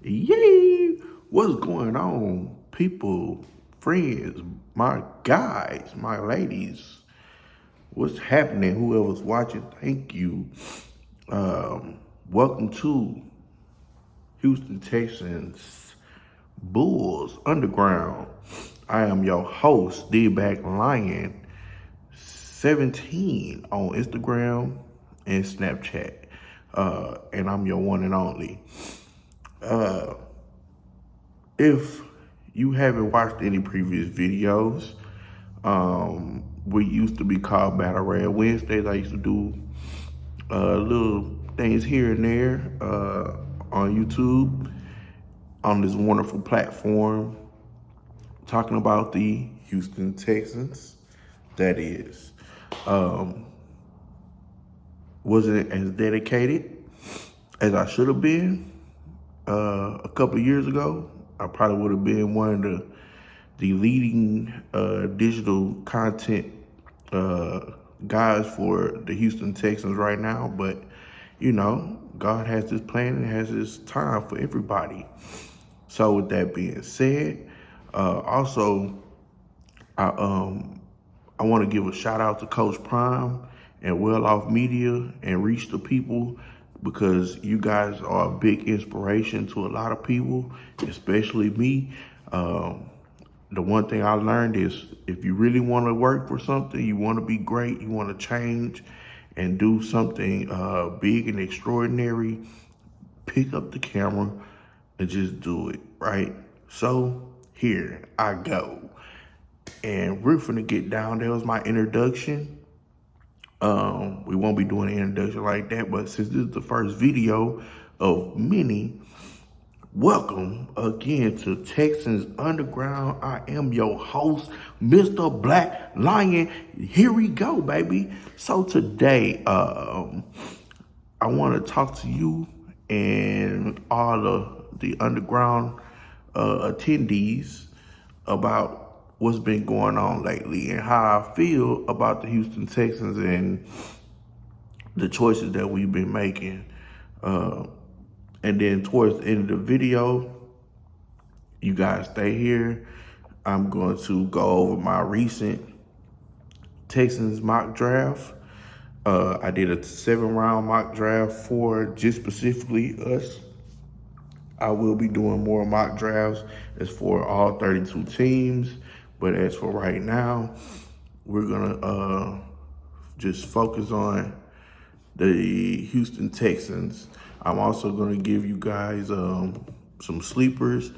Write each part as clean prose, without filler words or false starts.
Yay! What's going on, people, friends, my guys, my ladies? What's happening? Whoever's watching, thank you. Welcome to Houston Texans Bulls Underground. I am your host, D-Back Lion 17 on Instagram and Snapchat. And I'm your one and only. If you haven't watched any previous videos, we used to be called Battle Rap Wednesdays. I used to do little things here and there on YouTube on this wonderful platform talking about the Houston Texans. That is, wasn't as dedicated as I should have been a couple of years ago. I probably would have been one of the leading digital content guys for the Houston Texans right now. But, you know, God has his plan and has his time for everybody. So with that being said, also, I want to give a shout out to Coach Prime and Well Off Media and Reach the People, because you guys are a big inspiration to a lot of people, especially me. The one thing I learned is if you really want to work for something, you want to be great, you want to change and do something big and extraordinary, pick up the camera and just do it, right? So here I go. And we're finna get down. That was my introduction. We won't be doing an introduction like that, but since this is the first video of many, welcome again to Texans Underground. I am your host, Mr. Black Lion. Here we go, baby. So today, I want to talk to you and all of the underground attendees about what's been going on lately and how I feel about the Houston Texans and the choices that we've been making. And then towards the end of the video, you guys stay here. I'm going to go over my recent Texans mock draft. I did a 7-round mock draft for just specifically us. I will be doing more mock drafts as for all 32 teams. But as for right now, we're gonna just focus on the Houston Texans. I'm also gonna give you guys some sleepers.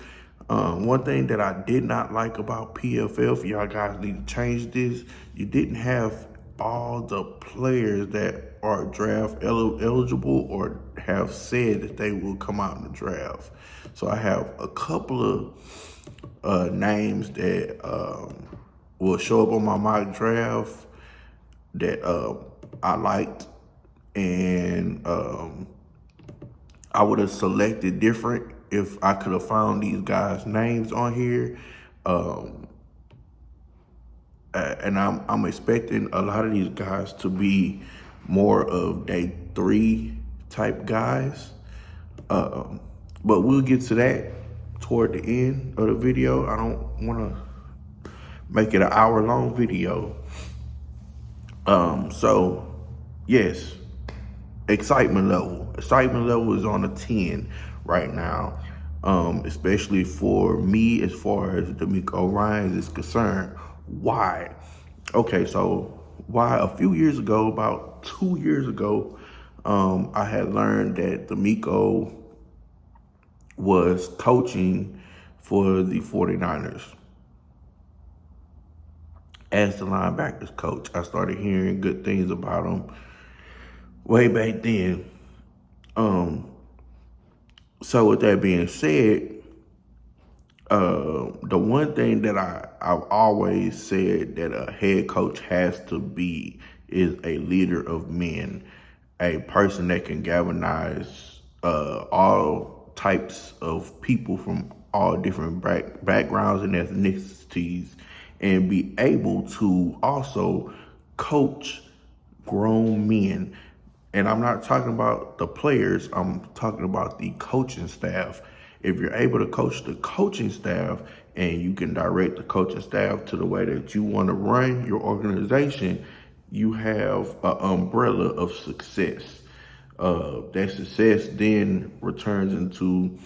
One thing that I did not like about PFL, for y'all guys need to change this, you didn't have all the players that are draft eligible or have said that they will come out in the draft. So I have a couple of names that will show up on my mock draft that I liked, and I would have selected different if I could have found these guys' names on here. And I'm expecting a lot of these guys to be more of day 3 type guys. But we'll get to that toward the end of the video. I don't want to make it an hour-long video. So, yes, excitement level. Excitement level is on a 10 right now, especially for me as far as D'Amico Ryans is concerned. Why? Okay, so why a few years ago, about 2 years ago, I had learned that D'Amico was coaching for the 49ers as the linebackers coach. I started hearing good things about him way back then. So with that being said, the one thing that I've always said that a head coach has to be is a leader of men, a person that can galvanize all types of people from all different backgrounds and ethnicities, and be able to also coach grown men. And I'm not talking about the players, I'm talking about the coaching staff. If you're able to coach the coaching staff and you can direct the coaching staff to the way that you want to run your organization, you have an umbrella of success. That success then returns into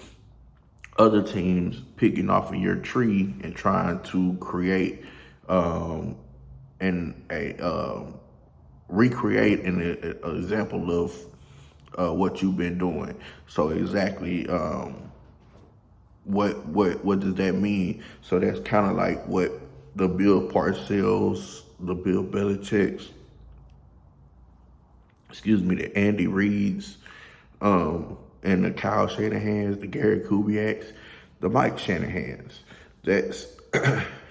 other teams picking off of your tree and trying to create recreate an example of what you've been doing. So exactly, what does that mean? So that's kind of like what the Bill Parcells, the Bill Belichick's, the Andy Reid's, and the Kyle Shanahan's, the Gary Kubiak's, the Mike Shanahan's. That's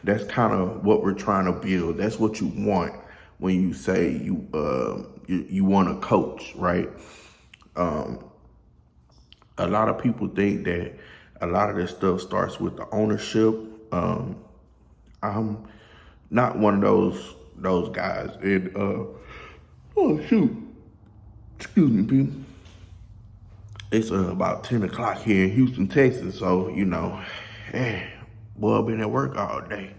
that's kind of what we're trying to build. That's what you want when you say you want to coach, right? A lot of people think that a lot of this stuff starts with the ownership. I'm not one of those guys. And oh shoot, excuse me, people. It's about 10 o'clock here in Houston, Texas. So boy, I've been at work all day.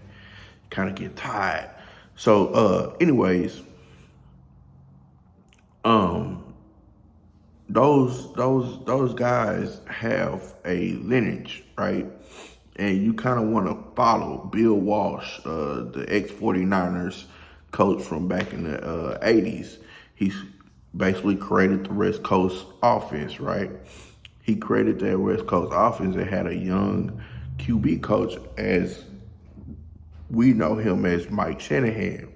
Kind of get tired. So, anyways, those guys have a lineage, right? And you kind of want to follow Bill Walsh, the ex-49ers coach from back in the 80s. He's basically created the West Coast offense, right? He created that West Coast offense and had a young QB coach, as we know him as Mike Shanahan.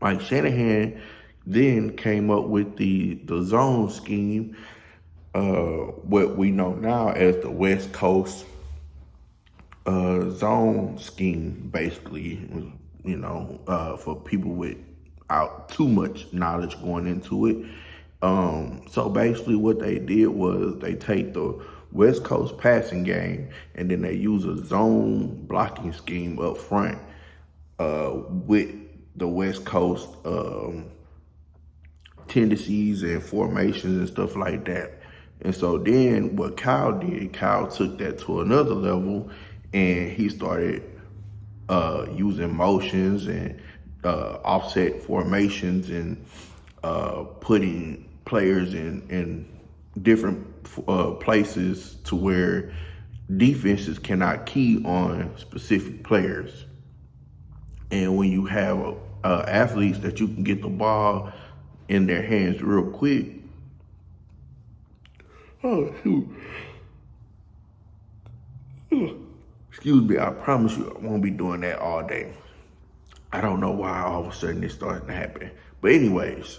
Mike Shanahan then came up with the zone scheme, what we know now as the West Coast zone scheme, basically, for people without too much knowledge going into it. So basically what they did was they take the West Coast passing game and then they use a zone blocking scheme up front with the West Coast tendencies and formations and stuff like that. And so then what Kyle did, Kyle took that to another level and he started using motions and offset formations and putting players in different places to where defenses cannot key on specific players. And when you have athletes that you can get the ball in their hands real quick, oh shoot, excuse me, I promise you I won't be doing that all day. I don't know why all of a sudden it's starting to happen. But anyways,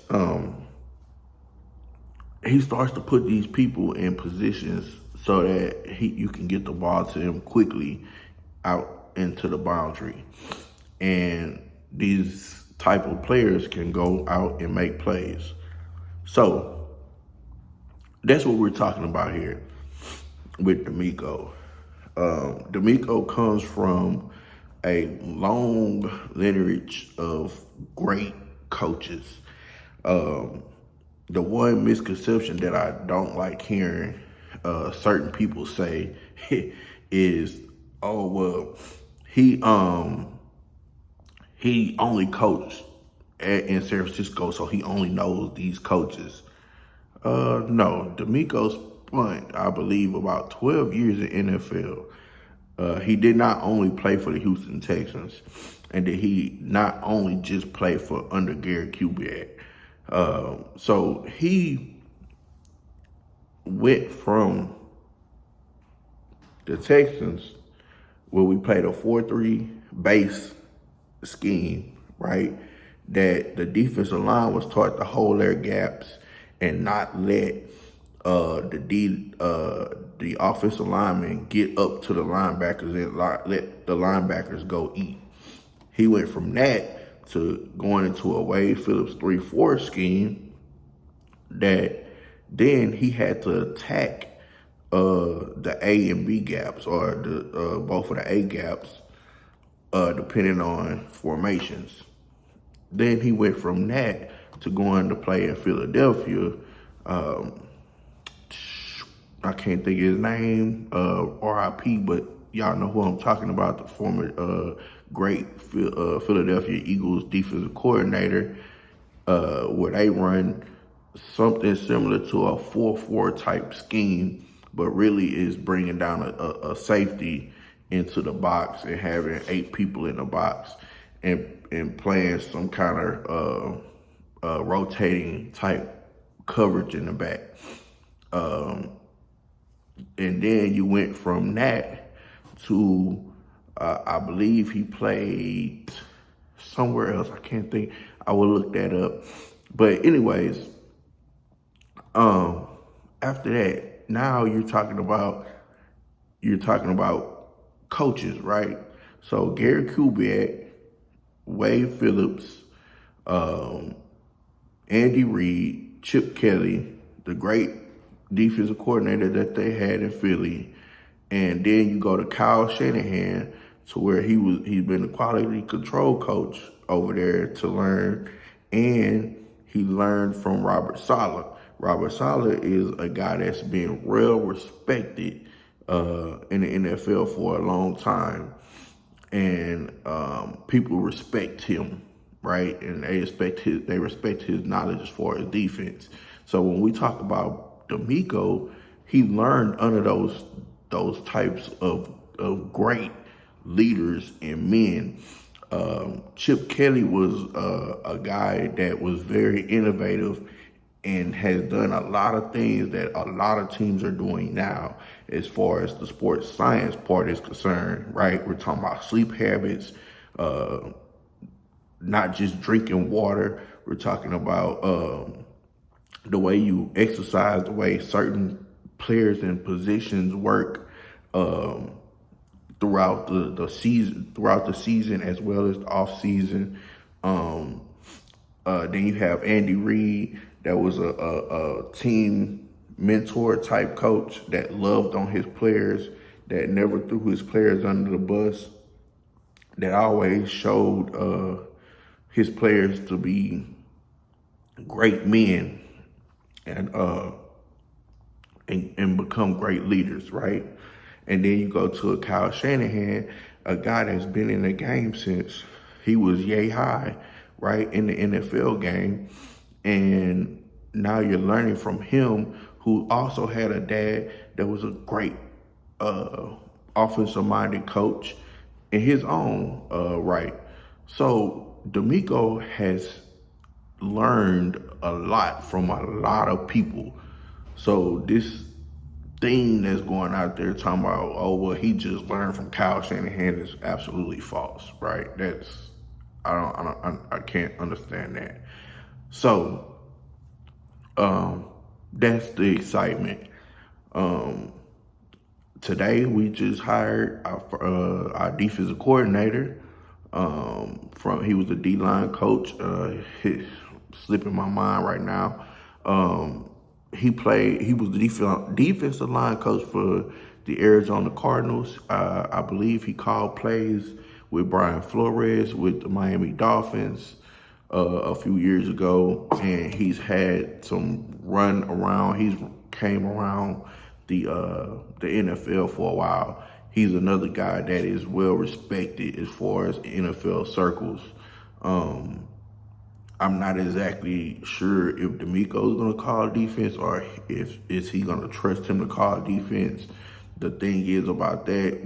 he starts to put these people in positions so that you can get the ball to them quickly out into the boundary. And these type of players can go out and make plays. So that's what we're talking about here with DeMeco. DeMeco comes from a long lineage of great coaches. The one misconception that I don't like hearing certain people say is, oh, well, he only coached in San Francisco, so he only knows these coaches. No, DeMeco spent, I believe, about 12 years in NFL. He did not only play for the Houston Texans, and did he not only just play for under Gary Kubiak. So he went from the Texans, where we played a 4-3 base scheme, right? That the defensive line was taught to hold their gaps and not let the offensive linemen get up to the linebackers and let the linebackers go eat. He went from that to going into a Wade Phillips 3-4 scheme that then he had to attack the A and B gaps, or the both of the A gaps, depending on formations. Then he went from that to going to play in Philadelphia. I can't think of his name, RIP, but y'all know who I'm talking about, the former great Philadelphia Eagles defensive coordinator, where they run something similar to a 4-4 type scheme, but really is bringing down a safety into the box and having 8 people in the box and playing some kind of rotating type coverage in the back. And then you went from that to, I believe he played somewhere else. I can't think. I will look that up. But anyways, after that, now you're talking about coaches, right? So Gary Kubiak, Wade Phillips, um, Andy Reid, Chip Kelly, the great defensive coordinator that they had in Philly, and then you go to Kyle Shanahan, to where he's been the quality control coach over there to learn, and he learned from Robert Saleh. Robert Saleh is a guy that's been well respected in the NFL for a long time, and people respect him, right? And they respect his knowledge as far as defense. So when we talk about D'Amico, he learned under those types of great leaders and men. Chip Kelly was a guy that was very innovative and has done a lot of things that a lot of teams are doing now as far as the sports science part is concerned, right? We're talking about sleep habits, not just drinking water. We're talking about the way you exercise, the way certain players and positions work throughout the season as well as the off season. Then you have Andy Reid, that was a team mentor type coach that loved on his players, that never threw his players under the bus, that always showed his players to be great men and become great leaders, right? And then you go to a Kyle Shanahan, a guy that's been in the game since he was yay high, right, in the NFL game. And now you're learning from him, who also had a dad that was a great offensive-minded coach in his own right. So D'Amico has learned a lot from a lot of people. So this thing that's going out there talking about, oh, well, he just learned from Kyle Shanahan is absolutely false, right? I can't understand that. So, that's the excitement. Today we just hired our defensive coordinator. He was the D-line coach. He's slipping my mind right now. He was the defensive line coach for the Arizona Cardinals. I believe he called plays with Brian Flores with the Miami Dolphins a few years ago, and he's had some run around. He's came around the NFL for a while. He's another guy that is well respected as far as NFL circles. I'm not exactly sure if D'Amico is going to call defense or if is he going to trust him to call defense. The thing is about that,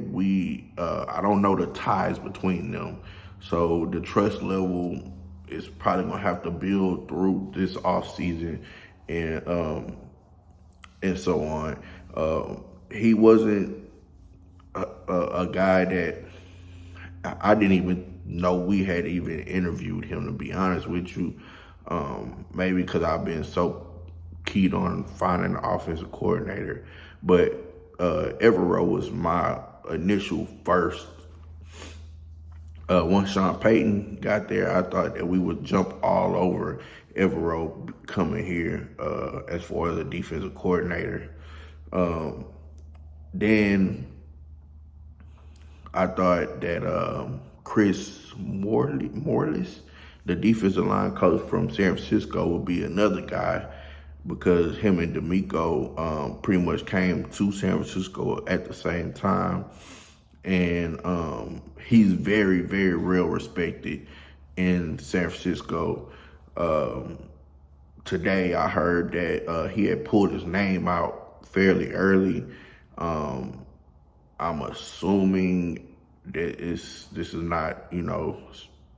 I don't know the ties between them. So the trust level is probably going to have to build through this off season and so on. He wasn't a guy that I didn't even know we had even interviewed him, to be honest with you. Maybe because I've been so keyed on finding an offensive coordinator. But Evero was my initial first. Once Sean Payton got there, I thought that we would jump all over Evero coming here as far as a defensive coordinator. Then I thought that Chris Morris, the defensive line coach from San Francisco, would be another guy because him and D'Amico pretty much came to San Francisco at the same time. And he's very, very real respected in San Francisco. Today I heard that he had pulled his name out fairly early. I'm assuming that this is not,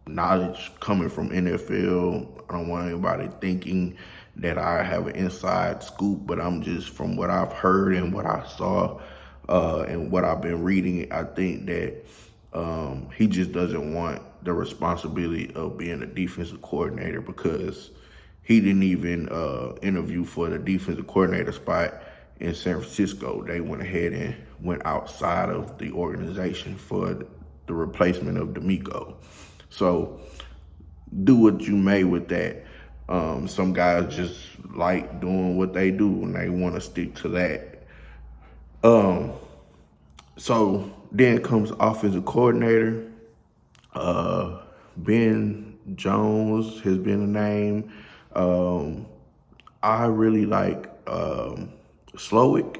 knowledge coming from NFL. I don't want anybody thinking that I have an inside scoop, but I'm just from what I've heard and what I saw and what I've been reading. I think that he just doesn't want the responsibility of being a defensive coordinator because he didn't even interview for the defensive coordinator spot in San Francisco. They went ahead and went outside of the organization for the replacement of D'Amico. So do what you may with that. Some guys just like doing what they do and they want to stick to that. So then comes offensive coordinator. Ben Jones has been a name. I really like Slowick,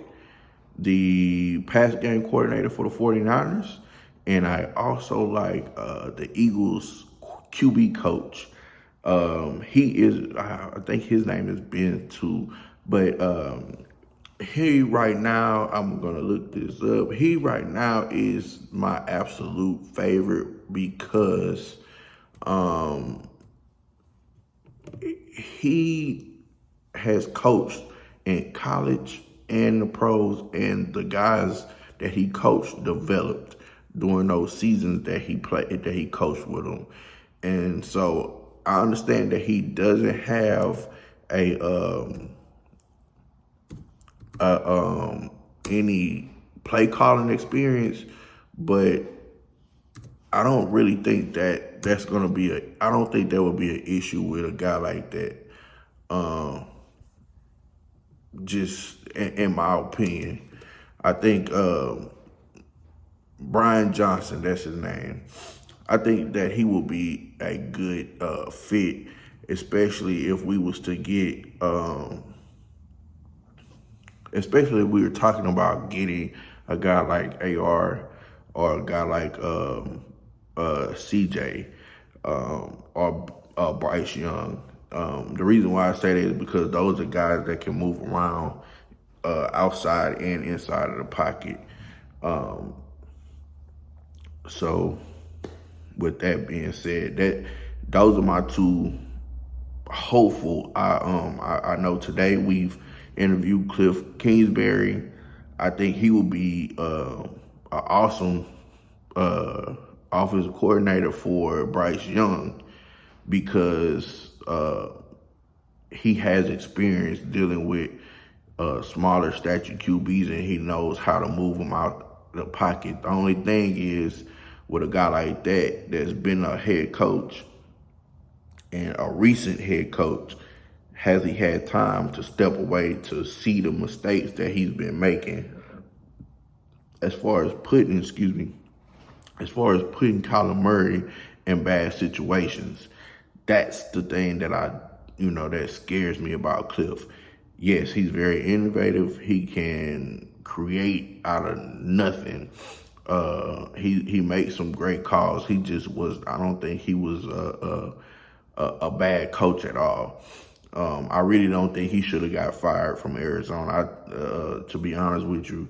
the pass game coordinator for the 49ers. And I also like the Eagles QB coach. I think his name is Ben too. But he right now, I'm going to look this up. He right now is my absolute favorite because he has coached in college and the pros, and the guys that he coached developed during those seasons that he played, that he coached with them. And so I understand that he doesn't have any play calling experience, but I don't really think that that's going to be I don't think that would be an issue with a guy like that. Just in my opinion, I think Brian Johnson, that's his name. I think that he will be a good fit, especially if we was to get, especially if we were talking about getting a guy like AR or a guy like CJ or Bryce Young. The reason why I say that is because those are guys that can move around outside and inside of the pocket. So with that being said, those are my two hopeful. I know today we've interviewed Cliff Kingsbury. I think he will be an awesome offensive coordinator for Bryce Young because he has experience dealing with smaller stature QBs and he knows how to move them out the pocket. The only thing is with a guy like that that's been a head coach and a recent head coach, has he had time to step away to see the mistakes that he's been making as far as putting Kyler Murray in bad situations? That's the thing that that scares me about Cliff. Yes, he's very innovative. He can create out of nothing. He makes some great calls. He just I don't think he was a bad coach at all. I really don't think he should have got fired from Arizona. To be honest with you,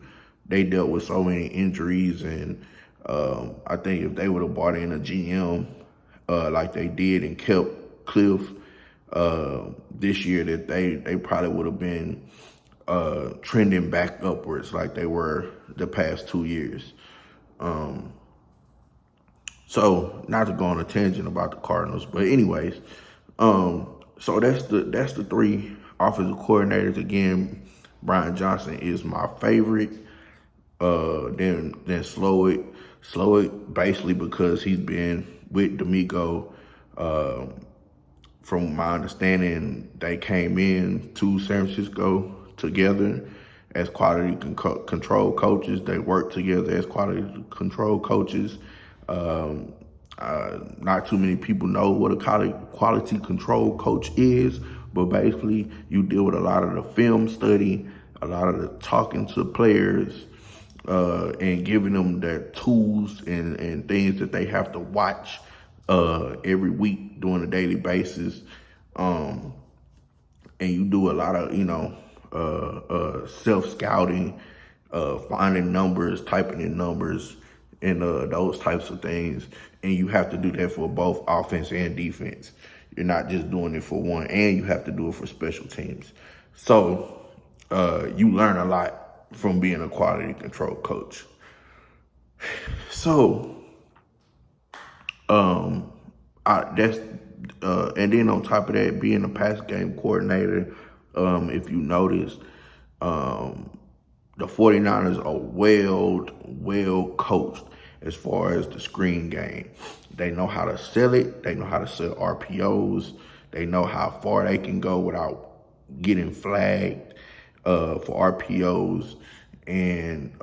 they dealt with so many injuries, and I think if they would have brought in a GM like they did and kept Cliff this year, that they probably would have been trending back upwards like they were the past 2 years. So not to go on a tangent about the Cardinals, but anyways, so that's the three offensive coordinators. Again, Brian Johnson is my favorite. Then Slowick basically because he's been with D'Amico. From my understanding, they came in to San Francisco together as quality control coaches. They worked together as quality control coaches. Not too many people know what a quality control coach is, but basically you deal with a lot of the film study, a lot of the talking to players, and giving them their tools and things that they have to watch every week during a daily basis. And you do a lot of, self-scouting, finding numbers, typing in numbers, and those types of things. And you have to do that for both offense and defense. You're not just doing it for one, and you have to do it for special teams. So you learn a lot from being a quality control coach. So that's and then on top of that, being a pass game coordinator, if you notice, the 49ers are well coached as far as the screen game. They know how to sell it. They know how to sell RPOs. They know how far they can go without getting flagged for RPOs. And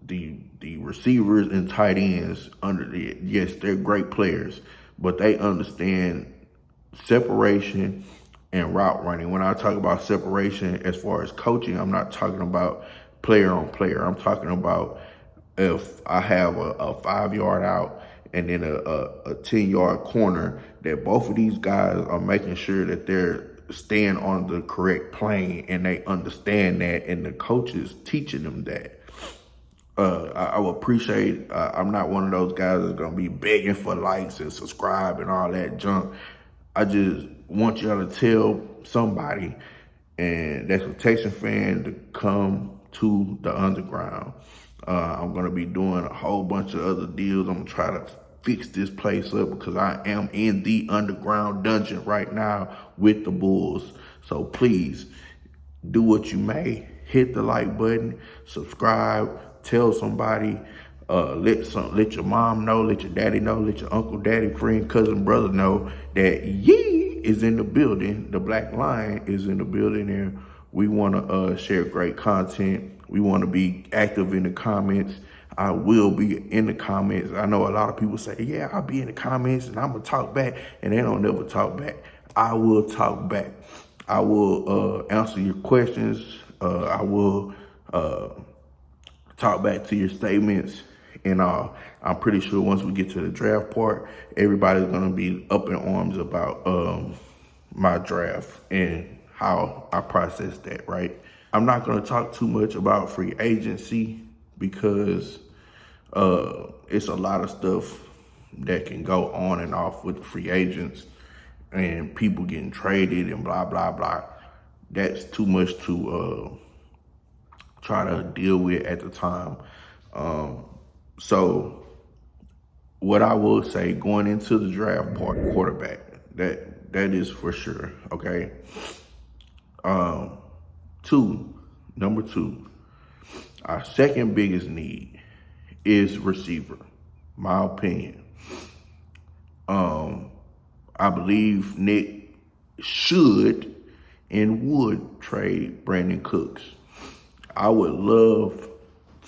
the receivers and tight ends yes, they're great players, but they understand separation and route running. When I talk about separation as far as coaching, I'm not talking about player on player. I'm talking about if I have a 5-yard out and then a 10-yard corner, that both of these guys are making sure that they're staying on the correct plane and they understand that, and the coach is teaching them that. I would appreciate, I'm not one of those guys that's going to be begging for likes and subscribe and all that junk. I just want y'all to tell somebody, and that's a Texan fan, to come to the underground. I'm going to be doing a whole bunch of other deals. I'm going to try to fix this place up because I am in the underground dungeon right now with the Bulls. So please do what you may. Hit the like button, subscribe, tell somebody, let your mom know, let your daddy know, let your uncle, daddy, friend, cousin, brother know that Yee is in the building. The Black Lion is in the building, and we want to share great content. We want to be active in the comments. I will be in the comments. I know a lot of people say, yeah, I'll be in the comments and I'm going to talk back, and they don't never talk back. I will talk back. I will answer your questions. I will talk back to your statements. And I'm pretty sure once we get to the draft part, everybody's going to be up in arms about my draft and how I process that, right? I'm not going to talk too much about free agency because it's a lot of stuff that can go on and off with free agents and people getting traded and blah, blah, blah. That's too much to try to deal with at the time. So what I will say going into the draft part, quarterback, that is for sure, okay? Number two, our second biggest need is receiver, my opinion. I believe Nick should and would trade Brandon Cooks. I would love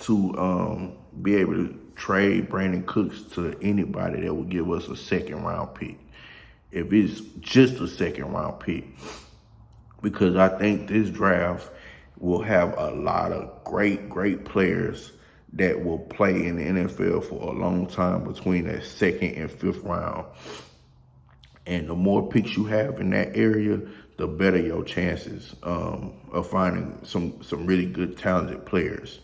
to be able to trade Brandon Cooks to anybody that would give us a second round pick. If it's just a second round pick, because I think this draft will have a lot of great players that will play in the NFL for a long time between that second and fifth round. And the more picks you have in that area, the better your chances of finding some really good, talented players.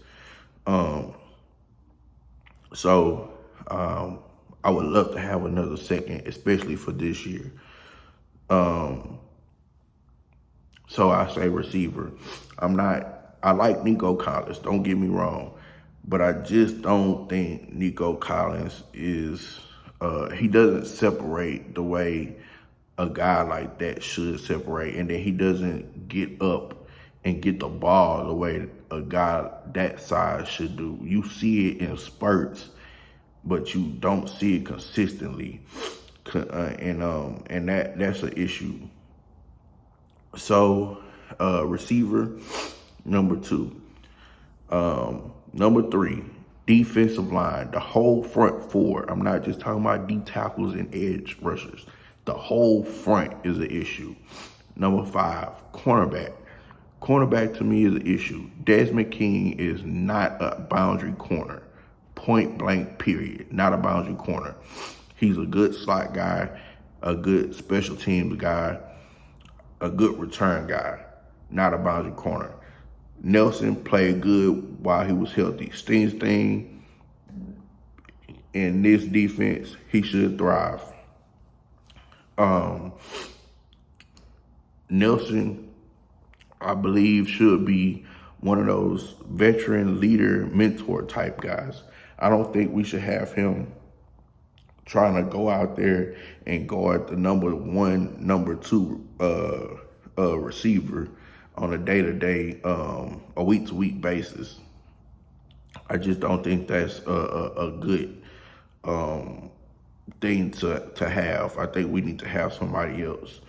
So I would love to have another second, especially for this year. So I say receiver. I like Nico Collins, don't get me wrong, but I just don't think Nico Collins is, he doesn't separate the way a guy like that should separate, and then he doesn't get up and get the ball the way a guy that size should do. You see it in spurts, but you don't see it consistently, and that's an issue. So, receiver, number two. Number three, defensive line, the whole front four. I'm not just talking about D tackles and edge rushers. The whole front is an issue. Number 5, cornerback. Cornerback to me is an issue. Desmond King is not a boundary corner. Point blank, period. Not a boundary corner. He's a good slot guy, a good special teams guy, a good return guy, not a boundary corner. Nelson played good while he was healthy. Sting, in this defense, he should thrive. Nelson, I believe, should be one of those veteran leader mentor type guys. I don't think we should have him trying to go out there and guard the number 1, number 2 receiver on a day-to-day, a week-to-week basis. I just don't think that's a good thing to have. I think we need to have somebody else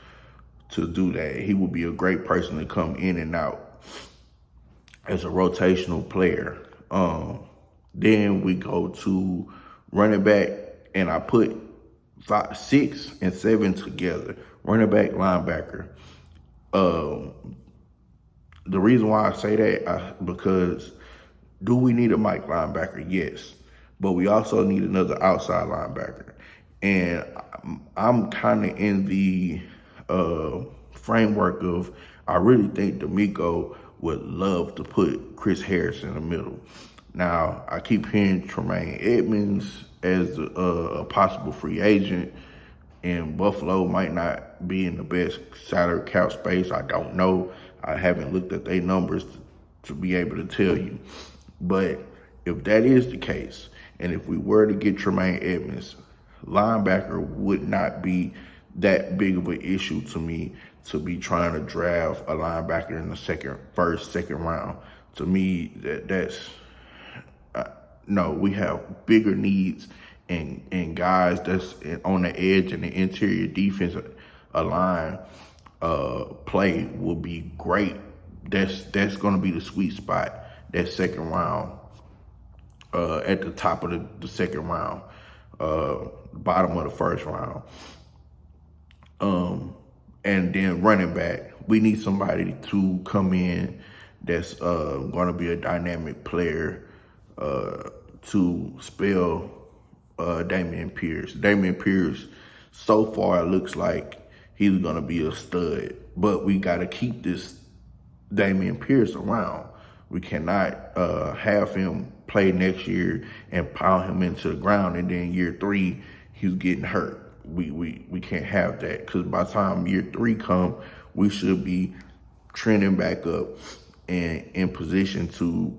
to do that. He would be a great person to come in and out as a rotational player. Then we go to running back, and I put 5, 6, and 7 together. Running back, linebacker. The reason why I say that because do we need a Mike linebacker? Yes, but we also need another outside linebacker. And I'm kind of in the framework of I really think D'Amico would love to put Chris Harris in the middle. Now, I keep hearing Tremaine Edmonds as a possible free agent, and Buffalo might not be in the best salary cap space. I don't know. I haven't looked at their numbers to be able to tell you. But if that is the case, and if we were to get Tremaine Edmonds, linebacker would not be that big of an issue to me to be trying to draft a linebacker in the first, second round. To me, that's no. We have bigger needs, and guys that's on the edge and the interior defense line play will be great. That's going to be the sweet spot. That second round, at the top of the second round, bottom of the first round. And then running back, we need somebody to come in that's going to be a dynamic player to spell Dameon Pierce. Dameon Pierce, so far, looks like he's going to be a stud, but we got to keep this Dameon Pierce around. We cannot have him play next year and pound him into the ground, and then year 3 he's getting hurt. We can't have that, because by the time year 3 come, we should be trending back up and in position to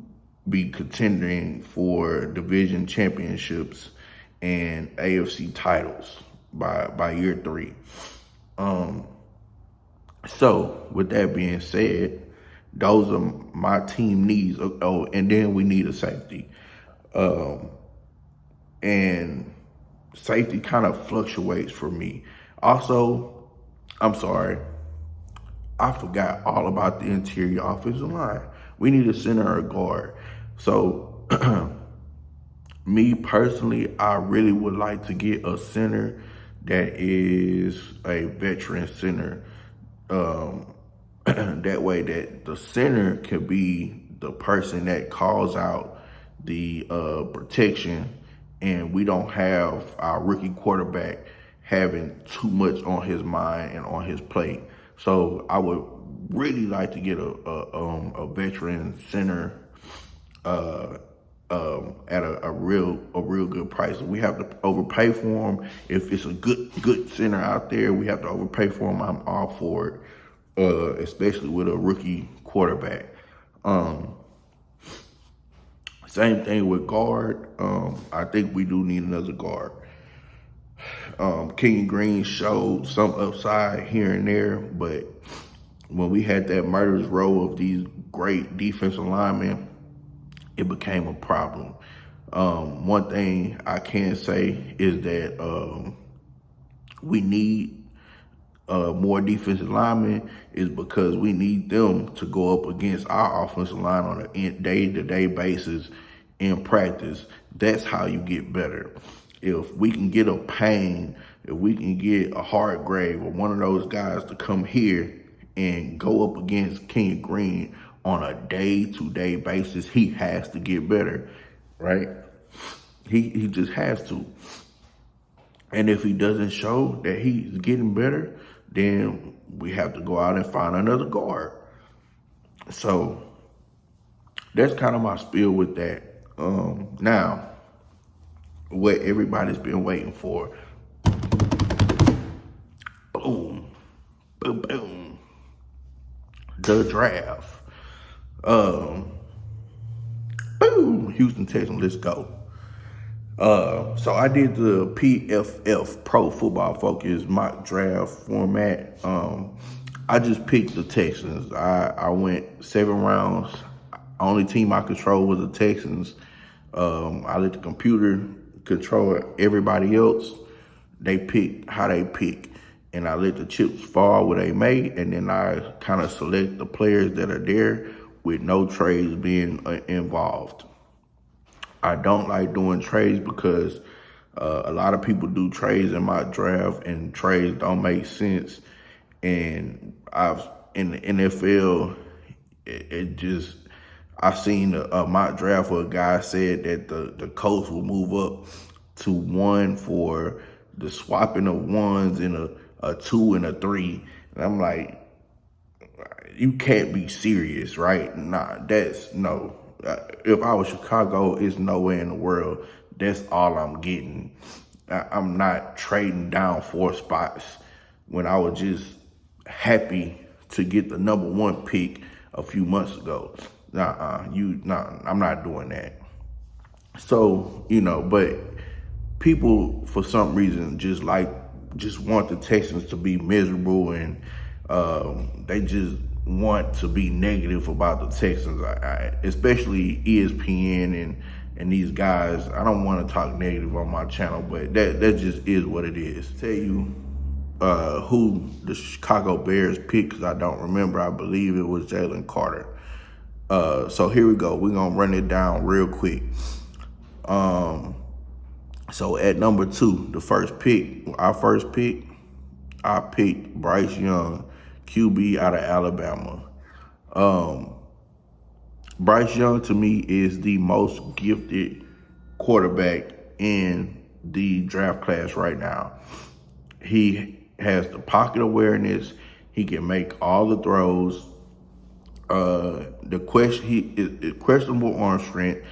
be contending for division championships and AFC titles by year 3. So with that being said, those are my team needs. Oh, and then we need a safety. And safety kind of fluctuates for me. Also, I'm sorry, I forgot all about the interior offensive line. We need a center or a guard. So, me personally, I really would like to get a center that is a veteran center. That way that the center can be the person that calls out the protection, and we don't have our rookie quarterback having too much on his mind and on his plate. So I would really like to get a veteran center at a real good price. We have to overpay for him. If it's a good center out there, we have to overpay for him. I'm all for it. Especially with a rookie quarterback. Same thing with guard. I think we do need another guard. Kenyon Green showed some upside here and there, but when we had that murderous row of these great defensive linemen, it became a problem. One thing I can say is that we need more defensive linemen is because we need them to go up against our offensive line on a day-to-day basis in practice. That's how you get better. If we can get a Payne, if we can get a Hargrave or one of those guys to come here and go up against King Green on a day-to-day basis, he has to get better, right? He just has to. And if he doesn't show that he's getting better, then we have to go out and find another guard. So that's kind of my spiel with that. Now, what everybody's been waiting for. Boom, boom, boom. The draft. Boom, Houston Texans, let's go. So I did the PFF Pro Football Focus mock draft format. I just picked the Texans. I went 7 rounds. Only team I control was the Texans. I let the computer control everybody else. They pick how they pick. And I let the chips fall where they may. And then I kind of select the players that are there with no trades being involved. I don't like doing trades because a lot of people do trades in my draft and trades don't make sense. And in the NFL, I seen a mock draft where a guy said that the Colts will move up to 1 for the swapping of 1s and a 2 and a 3. And I'm like, you can't be serious, right? Nah, that's no. If I was Chicago, it's no way in the world. That's all I'm getting. I'm not trading down 4 spots when I was just happy to get the number 1 pick a few months ago. I'm not doing that. So, but people for some reason just want the Texans to be miserable, and they just want to be negative about the Texans, especially ESPN and these guys. I don't want to talk negative on my channel, but that just is what it is. Tell you who the Chicago Bears picked, because I don't remember. I believe it was Jalen Carter. So here we go. We're going to run it down real quick. So at number 2, our first pick, I picked Bryce Young, QB out of Alabama. Bryce Young, to me, is the most gifted quarterback in the draft class right now. He has the pocket awareness. He can make all the throws. He is questionable arm strength.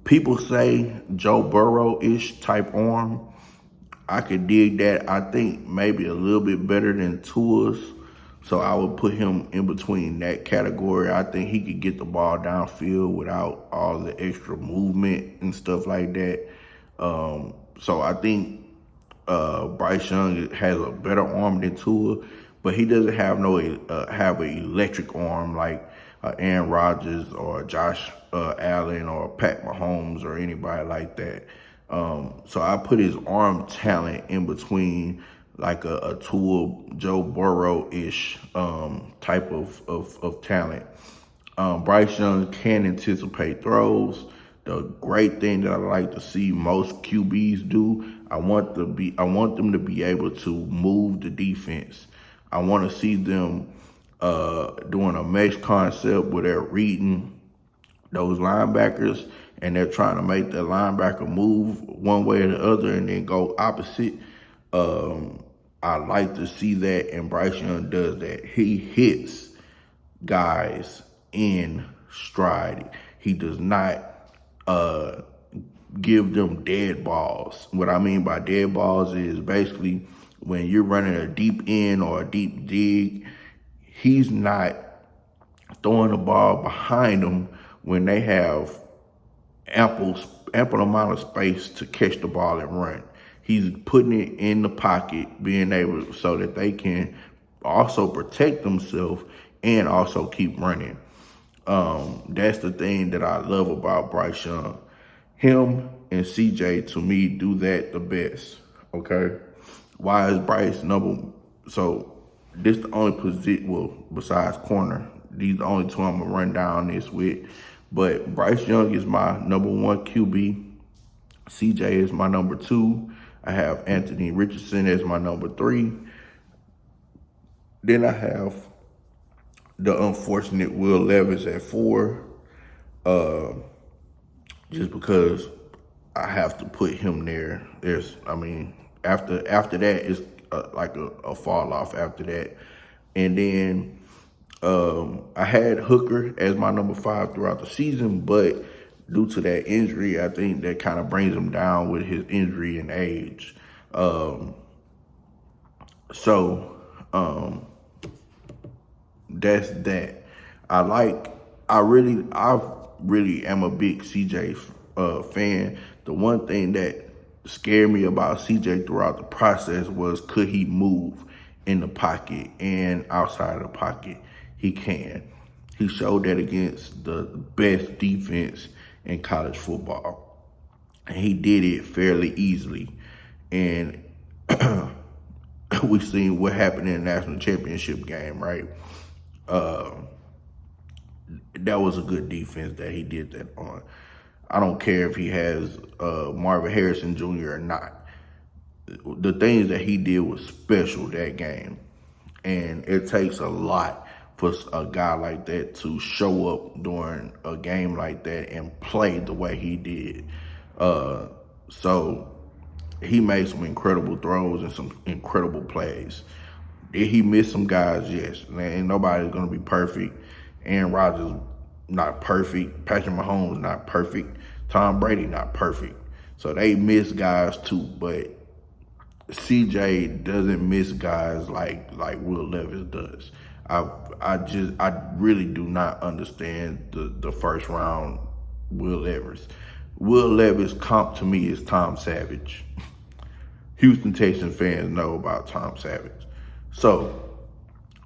People say Joe Burrow-ish type arm. I could dig that. I think maybe a little bit better than Tua's. So I would put him in between that category. I think he could get the ball downfield without all the extra movement and stuff like that. So I think Bryce Young has a better arm than Tua, but he doesn't have have an electric arm like Aaron Rodgers or Josh Allen or Pat Mahomes or anybody like that. So I put his arm talent in between like a Tua, Joe Burrow-ish type of talent. Bryce Young can anticipate throws. The great thing that I like to see most QBs do, I want them to be able to move the defense. I want to see them doing a mesh concept where they're reading those linebackers and they're trying to make the linebacker move one way or the other and then go opposite. I like to see that, and Bryce Young does that. He hits guys in stride. He does not give them dead balls. What I mean by dead balls is basically when you're running a deep end or a deep dig, he's not throwing the ball behind them when they have ample amount of space to catch the ball and run. He's putting it in the pocket, being able so that they can also protect themselves and also keep running. That's the thing that I love about Bryce Young. Him and CJ, to me, do that the best, okay? Why is Bryce number? So this the only position, well, besides corner, these the only 2 I'm going to run down this with. But Bryce Young is my number 1 QB. CJ is my number 2. I have Anthony Richardson as my number 3. Then I have the unfortunate Will Levis at 4, just because I have to put him there. After that, it's like a fall off after that. And then I had Hooker as my number 5 throughout the season, but due to that injury, I think that kind of brings him down with his injury and age. So that's that. I really am a big CJ fan. The one thing that scared me about CJ throughout the process was, could he move in the pocket and outside of the pocket? He can. He showed that against the best defense in college football. And he did it fairly easily. And we've seen what happened in the national championship game, right? That was a good defense that he did that on. I don't care if he has Marvin Harrison Jr. or not. The things that he did was special that game. And it takes a lot for a guy like that to show up during a game like that and play the way he did. So he made some incredible throws and some incredible plays. Did he miss some guys? Yes. And nobody's going to be perfect. Aaron Rodgers, not perfect. Patrick Mahomes, not perfect. Tom Brady, not perfect. So they miss guys too. But CJ doesn't miss guys like Will Levis does. I really do not understand the first round Will Levis. Will Levis comp to me is Tom Savage. Houston Texans fans know about Tom Savage. So,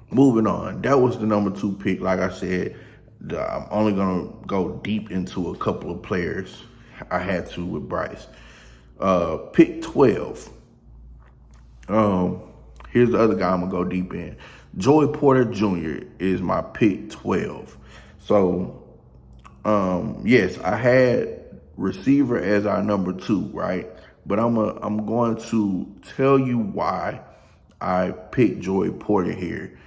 moving on. That was the number 2 pick. Like I said, I'm only going to go deep into a couple of players. I had to with Bryce. Pick 12. Here's the other guy I'm going to go deep in. Joey Porter Jr. is my pick 12. So, yes, I had receiver as our number 2, right? But I'm going to tell you why I picked Joey Porter here.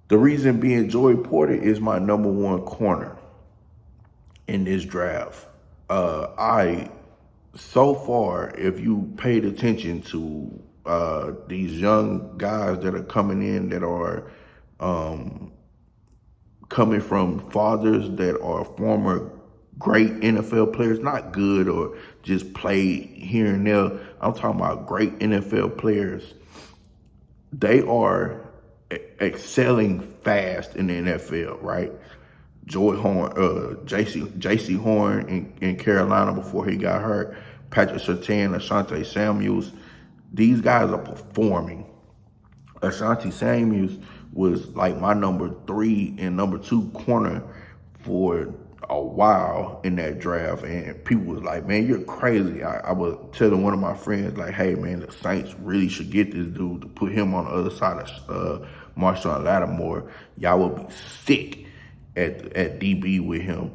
The reason being, Joey Porter is my number 1 corner in this draft. So far, if you paid attention to these young guys that are coming in that are coming from fathers that are former great NFL players, not good or just play here and there. I'm talking about great NFL players. They are excelling fast in the NFL, right? Joy Horn, J.C. Horn in Carolina before he got hurt, Patrick Surtain, Asante Samuels. These guys are performing. Asante Samuels was like my number 3 and number 2 corner for a while in that draft, and people was like, man, you're crazy. I was telling one of my friends, like, hey, man, the Saints really should get this dude to put him on the other side of Marshawn Lattimore. Y'all will be sick at DB with him.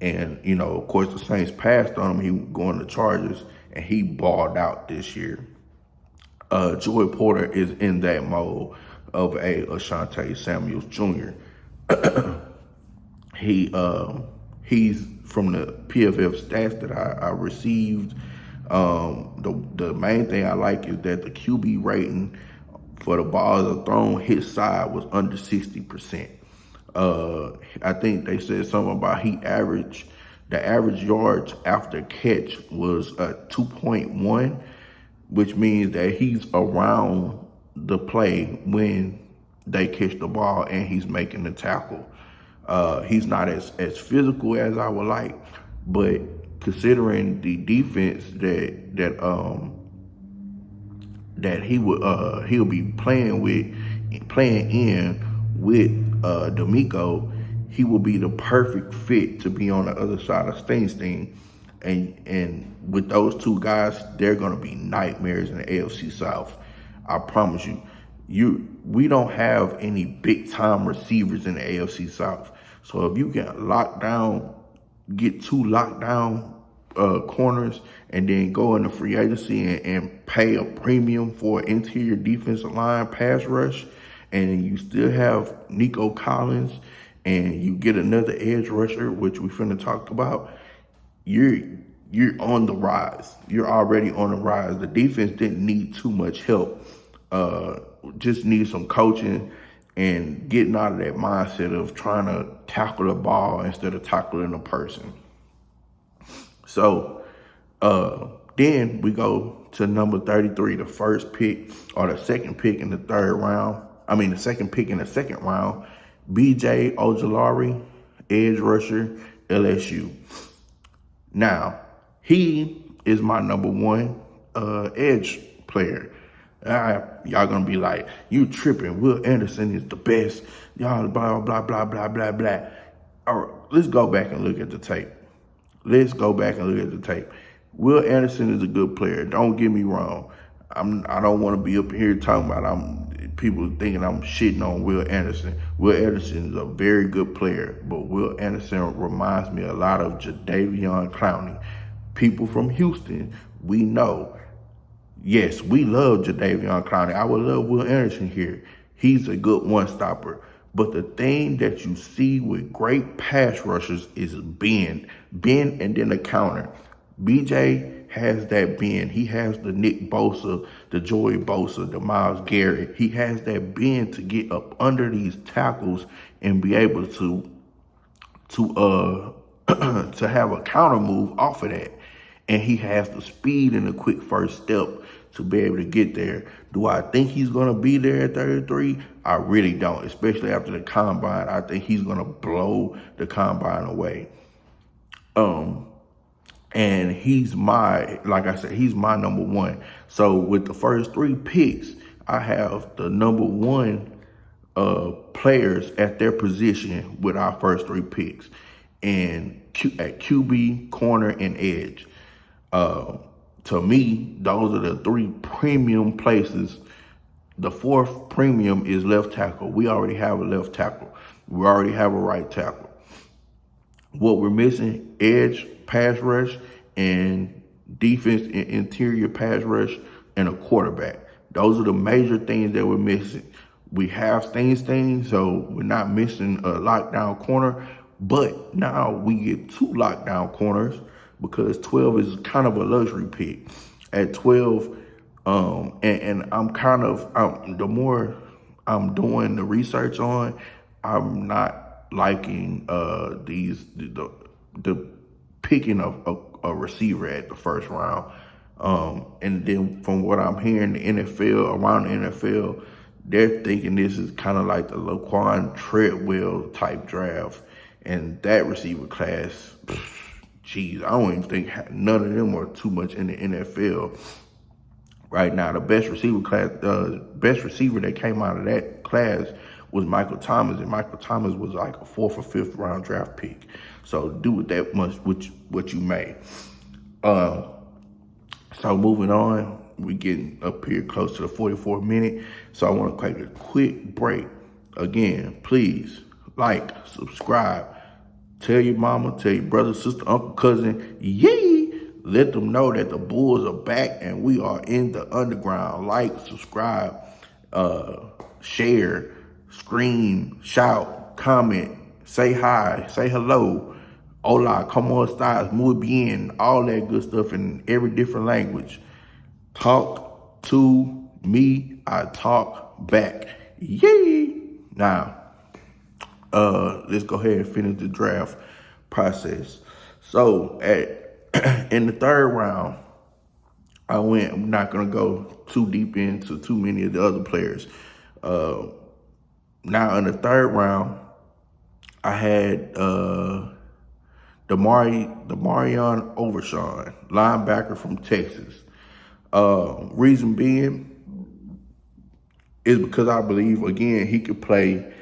And, you know, of course, the Saints passed on him. He was going to Chargers, and he balled out this year. Joey Porter is in that mode of a Asante Samuels Jr. He's from the PFF stats that I received. The main thing I like is that the QB rating for the balls that are thrown his side was under 60%. I think they said something about the average yards after catch was 2.1, which means that he's around the play when they catch the ball and he's making the tackle. He's not as physical as I would like, but considering the defense that he'll be playing in with D'Amico, he will be the perfect fit to be on the other side of Springsteen. And with those 2 guys, they're gonna be nightmares in the AFC South. I promise you. We don't have any big time receivers in the AFC South. So if you can get 2 lockdown corners and then go into free agency and pay a premium for interior defensive line pass rush, and you still have Nico Collins, and you get another edge rusher, which we finna talk about, you're on the rise. You're already on the rise. The defense didn't need too much help. Just need some coaching and getting out of that mindset of trying to tackle the ball instead of tackling a person. So then we go to number 33, the first pick or the second pick in the third round. I mean, the second pick in the second round, B.J. Ojulari, edge rusher, LSU. Now, he is my number one edge player. Y'all gonna be like, you tripping. Will Anderson is the best. Y'all blah, blah, blah, blah, blah, blah. All right, let's go back and look at the tape. Will Anderson is a good player. Don't get me wrong. I don't want to be up here talking about people thinking I'm shitting on Will Anderson. Will Anderson is a very good player, but Will Anderson reminds me a lot of Jadeveon Clowney. People from Houston, we know. Yes, we love Jadeveon Clowney. I would love Will Anderson here. He's a good one-stopper. But the thing that you see with great pass rushers is bend and then a counter. BJ has that bend. He has the Nick Bosa, the Joey Bosa, the Myles Garrett. He has that bend to get up under these tackles and be able to to have a counter move off of that. And he has the speed and the quick first step to be able to get there. Do I think he's going to be there at 33? I really don't, especially after the combine. I think he's going to blow the combine away. And he's like I said, he's my number one. So with the first three picks, I have the number one players at their position with our first three picks, and at QB, corner, and edge. To me, those are the three premium places. The fourth premium is left tackle. We already have a left tackle. We already have a right tackle. What we're missing, edge, pass rush, and defense and interior pass rush, and a quarterback. Those are the major things that we're missing. We have things, so we're not missing a lockdown corner, but now we get two lockdown corners because 12 is kind of a luxury pick. At 12, and the more I'm doing the research on, I'm not liking the picking of a receiver at the first round. And then from what I'm hearing, around the NFL, they're thinking this is kind of like the Laquan Treadwell type draft. And that receiver class, I don't even think none of them are too much in the NFL right now. The best receiver that came out of that class was Michael Thomas, and Michael Thomas was like a 4th or 5th round draft pick. So do with that much what you may. So moving on, we getting up here close to the 44-minute. So I want to take a quick break. Again, please like, subscribe, tell your mama, tell your brother, sister, uncle, cousin, yee. Let them know that the Bulls are back and we are in the underground. Like, subscribe, share, scream, shout, comment, say hi, say hello. Hola, como estas, muy bien, all that good stuff in every different language. Talk to me, I talk back. Yay! Now, let's go ahead and finish the draft process. So in the third round, I'm not going to go too deep into too many of the other players. Now in the third round, I had Demarion Overshawn, linebacker from Texas. Reason being is because I believe, again, he could play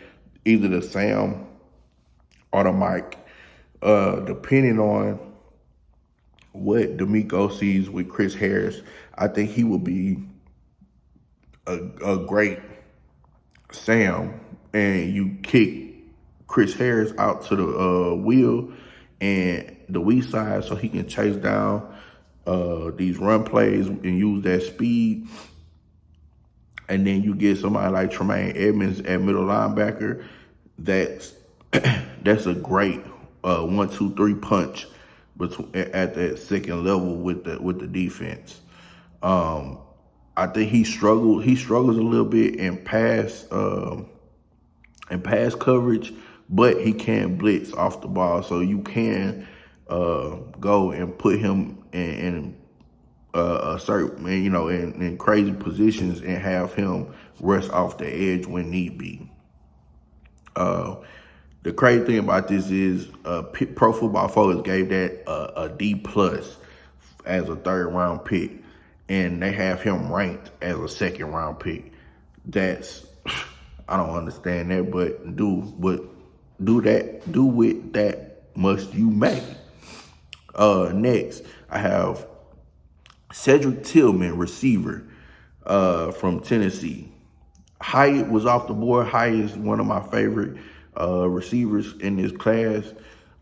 either the Sam or the Mike, depending on what D'Amico sees with Chris Harris. I think he will be a great Sam, and you kick Chris Harris out to the wheel, and the weak side so he can chase down these run plays and use that speed. And then you get somebody like Tremaine Edmonds at middle linebacker. That's that's a great 1-2-3 punch at that second level with the defense. I think he struggled. He struggles a little bit in pass coverage, but he can blitz off the ball. So you can go and put him in a certain, in crazy positions and have him rush off the edge when need be. The crazy thing about this is Pro Football Focus gave that a D plus as a third round pick, and they have him ranked as a second round pick. That's I don't understand that, but do with that must you make. Next, I have Cedric Tillman, receiver from Tennessee. Hyatt was off the board. Hyatt is one of my favorite receivers in this class.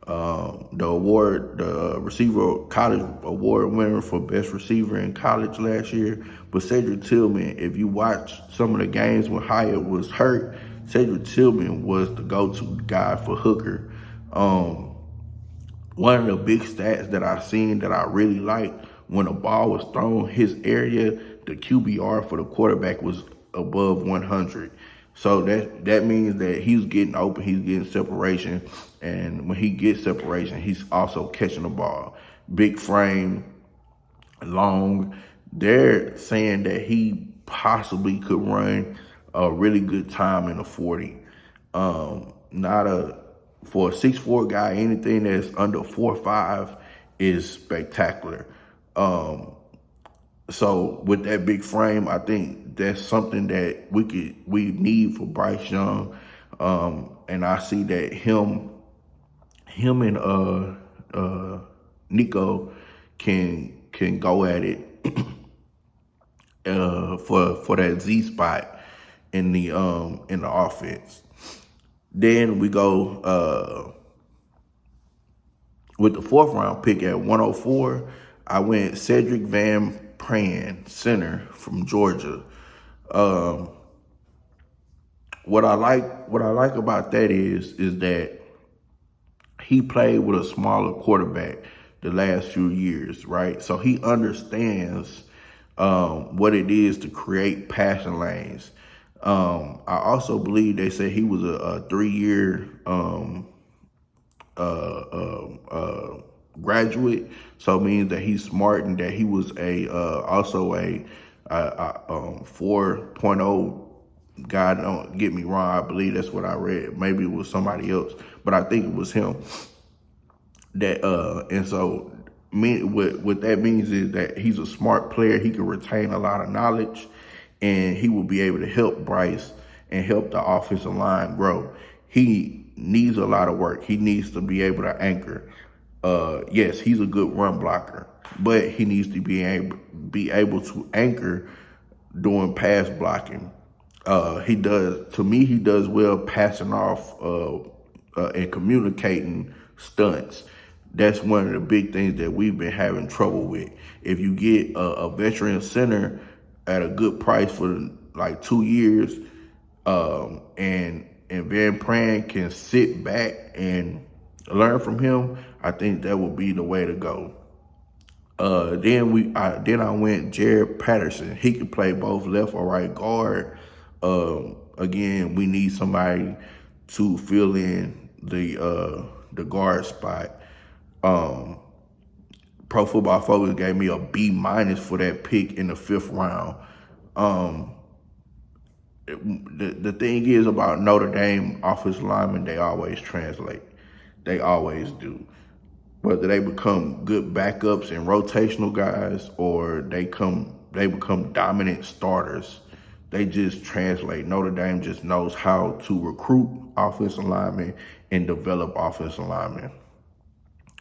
The receiver college award winner for best receiver in college last year. But Cedric Tillman, if you watch some of the games when Hyatt was hurt, Cedric Tillman was the go-to guy for Hooker. One of the big stats that I've seen that I really liked, when a ball was thrown his area, the QBR for the quarterback was above 100. So that means that he's getting open, he's getting separation, and when he gets separation, he's also catching the ball. Big frame, long. They're saying that he possibly could run a really good time in a 40. For a 6'4" guy, anything that's under 4'5" is spectacular. So with that big frame, I think that's something that we need for Bryce Young. And I see that him and Nico can go at it for that Z spot in the offense. Then we go with the fourth round pick at 104. I went Cedric Van Pran, center from Georgia. What I like about that is that he played with a smaller quarterback the last few years, right? So he understands what it is to create passing lanes. I also believe they said he was a 3-year graduate, so it means that he's smart and that he was also a 4.0 guy. Don't get me wrong, I believe that's what I read. Maybe it was somebody else, but I think it was him. And so what that means is that he's a smart player. He can retain a lot of knowledge, and he will be able to help Bryce and help the offensive line grow. He needs a lot of work. He needs to be able to anchor. Yes, he's a good run blocker, but he needs to be able to anchor doing pass blocking. He does well passing off and communicating stunts. That's one of the big things that we've been having trouble with. If you get a veteran center at a good price for like 2 years, and Van Pran can sit back and learn from him, I think that would be the way to go. Then I went Jared Patterson. He could play both left or right guard. Again, we need somebody to fill in the guard spot. Pro Football Focus gave me a B- for that pick in the 5th round. The thing is about Notre Dame offensive linemen, they always translate. They always do. Whether they become good backups and rotational guys or they become dominant starters, they just translate. Notre Dame just knows how to recruit offensive linemen and develop offensive linemen.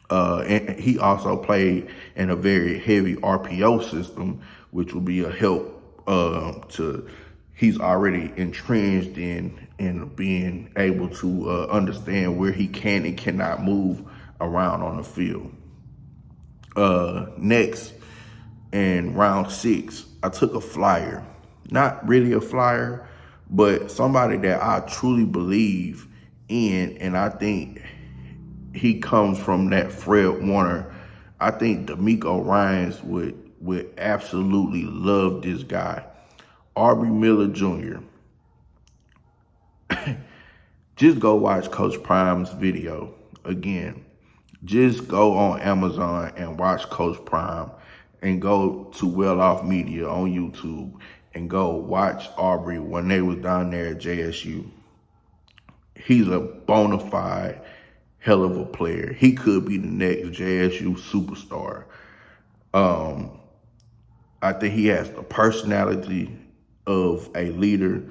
And he also played in a very heavy RPO system, which will be a help he's already entrenched in being able to understand where he can and cannot move around on the field. Next, in round 6, I took a flyer. Not really a flyer, but somebody that I truly believe in, and I think he comes from that Fred Warner. I think D'Amico Ryans would absolutely love this guy. Aubrey Miller Jr. Just go watch Coach Prime's video again. Just go on Amazon and watch Coach Prime, and go to Well Off Media on YouTube and go watch Aubrey when they was down there at JSU. He's a bona fide hell of a player. He could be the next JSU superstar. I think he has the personality of a leader.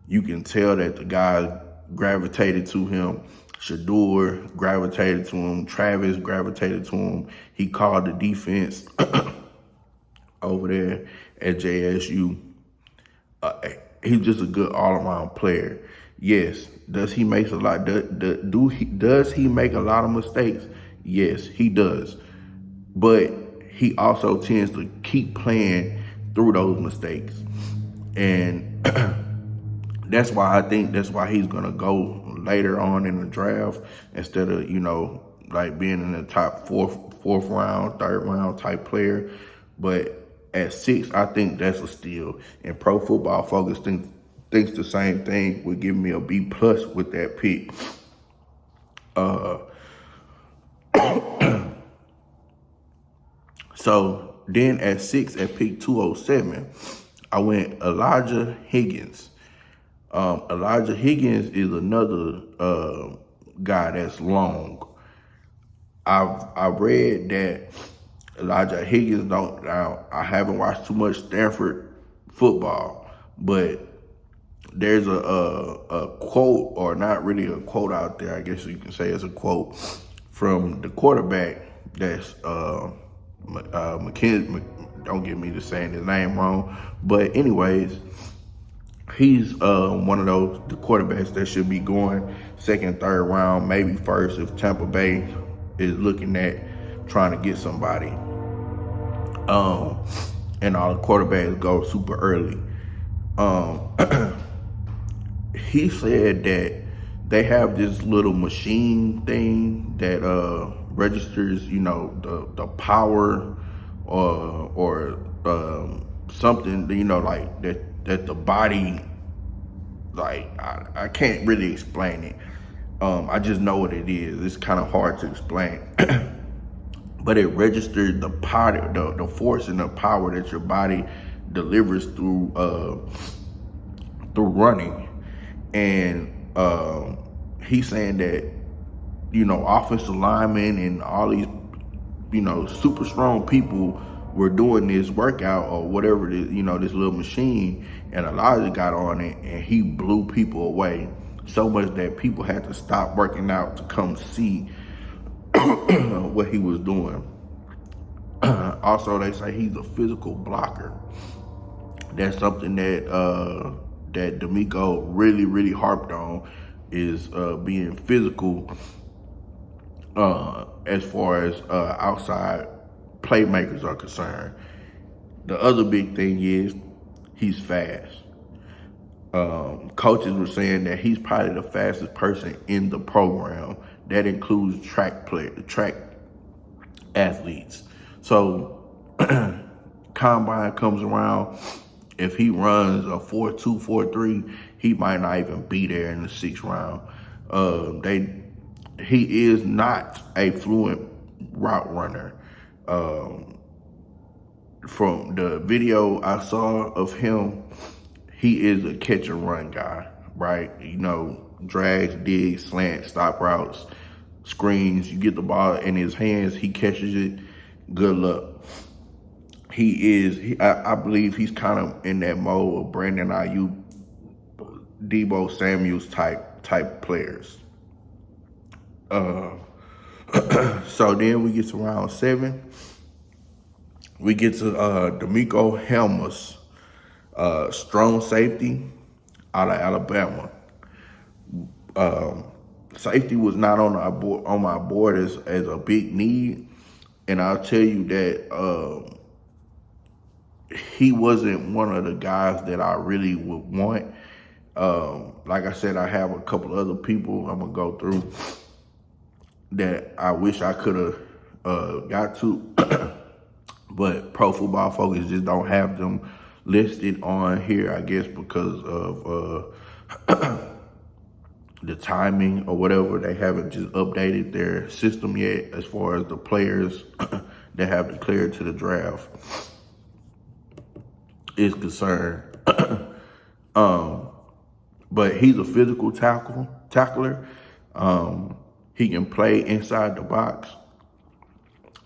You can tell that the guy gravitated to him. Shador gravitated to him. Travis gravitated to him. He called the defense over there at JSU. He's just a good all-around player. Yes, does he make a lot? Does he make a lot of mistakes? Yes, he does. But he also tends to keep playing through those mistakes, and that's why he's gonna go later on in the draft instead of like being in the top fourth round, third round type player. But at 6, I think that's a steal. And Pro Football Focus thinks the same thing. Would give me a B+ with that pick. So then at 6, at pick 207, I went Elijah Higgins. Elijah Higgins is another guy that's long. I read that Elijah Higgins I haven't watched too much Stanford football, but there's a quote, or not really a quote out there, I guess you can say it's a quote, from the quarterback that's McKenzie. Don't get me to saying his name wrong, but anyways, he's one of the quarterbacks that should be going second, third round, maybe first if Tampa Bay is looking at trying to get somebody. And all the quarterbacks go super early. He said that they have this little machine thing that registers, the power or something, like that the body, like I can't really explain it. I just know what it is. It's kind of hard to explain. But it registers the power, the force and the power that your body delivers through running. And he's saying that, offensive linemen and all these, super strong people were doing this workout or whatever it is, this little machine, and Elijah got on it and he blew people away so much that people had to stop working out to come see what he was doing. Also, they say he's a physical blocker. That's something that that D'Amico really, really harped on, is being physical as far as outside playmakers are concerned. The other big thing is he's fast. Coaches were saying that he's probably the fastest person in the program. That includes track athletes. So combine comes around, if he runs a 4.2, 4.3, he might not even be there in the 6th round. He is not a fluent route runner. From the video I saw of him, he is a catch and run guy, right? Drags, digs, slants, stop routes, screens. You get the ball in his hands, he catches it. Good luck. I believe he's kind of in that mode of Brandon Ayuk, Debo Samuels type players. So then we get to round 7. We get to D'Amico Helmus, strong safety out of Alabama. Safety was not on my board as a big need, and I'll tell you that he wasn't one of the guys that I really would want. Like I said, I have a couple other people I'm gonna go through that I wish I could have got to, but Pro Football Focus just don't have them listed on here, I guess because of the timing or whatever. They haven't just updated their system yet as far as the players that have declared to the draft is concerned. But he's a physical tackler. He can play inside the box.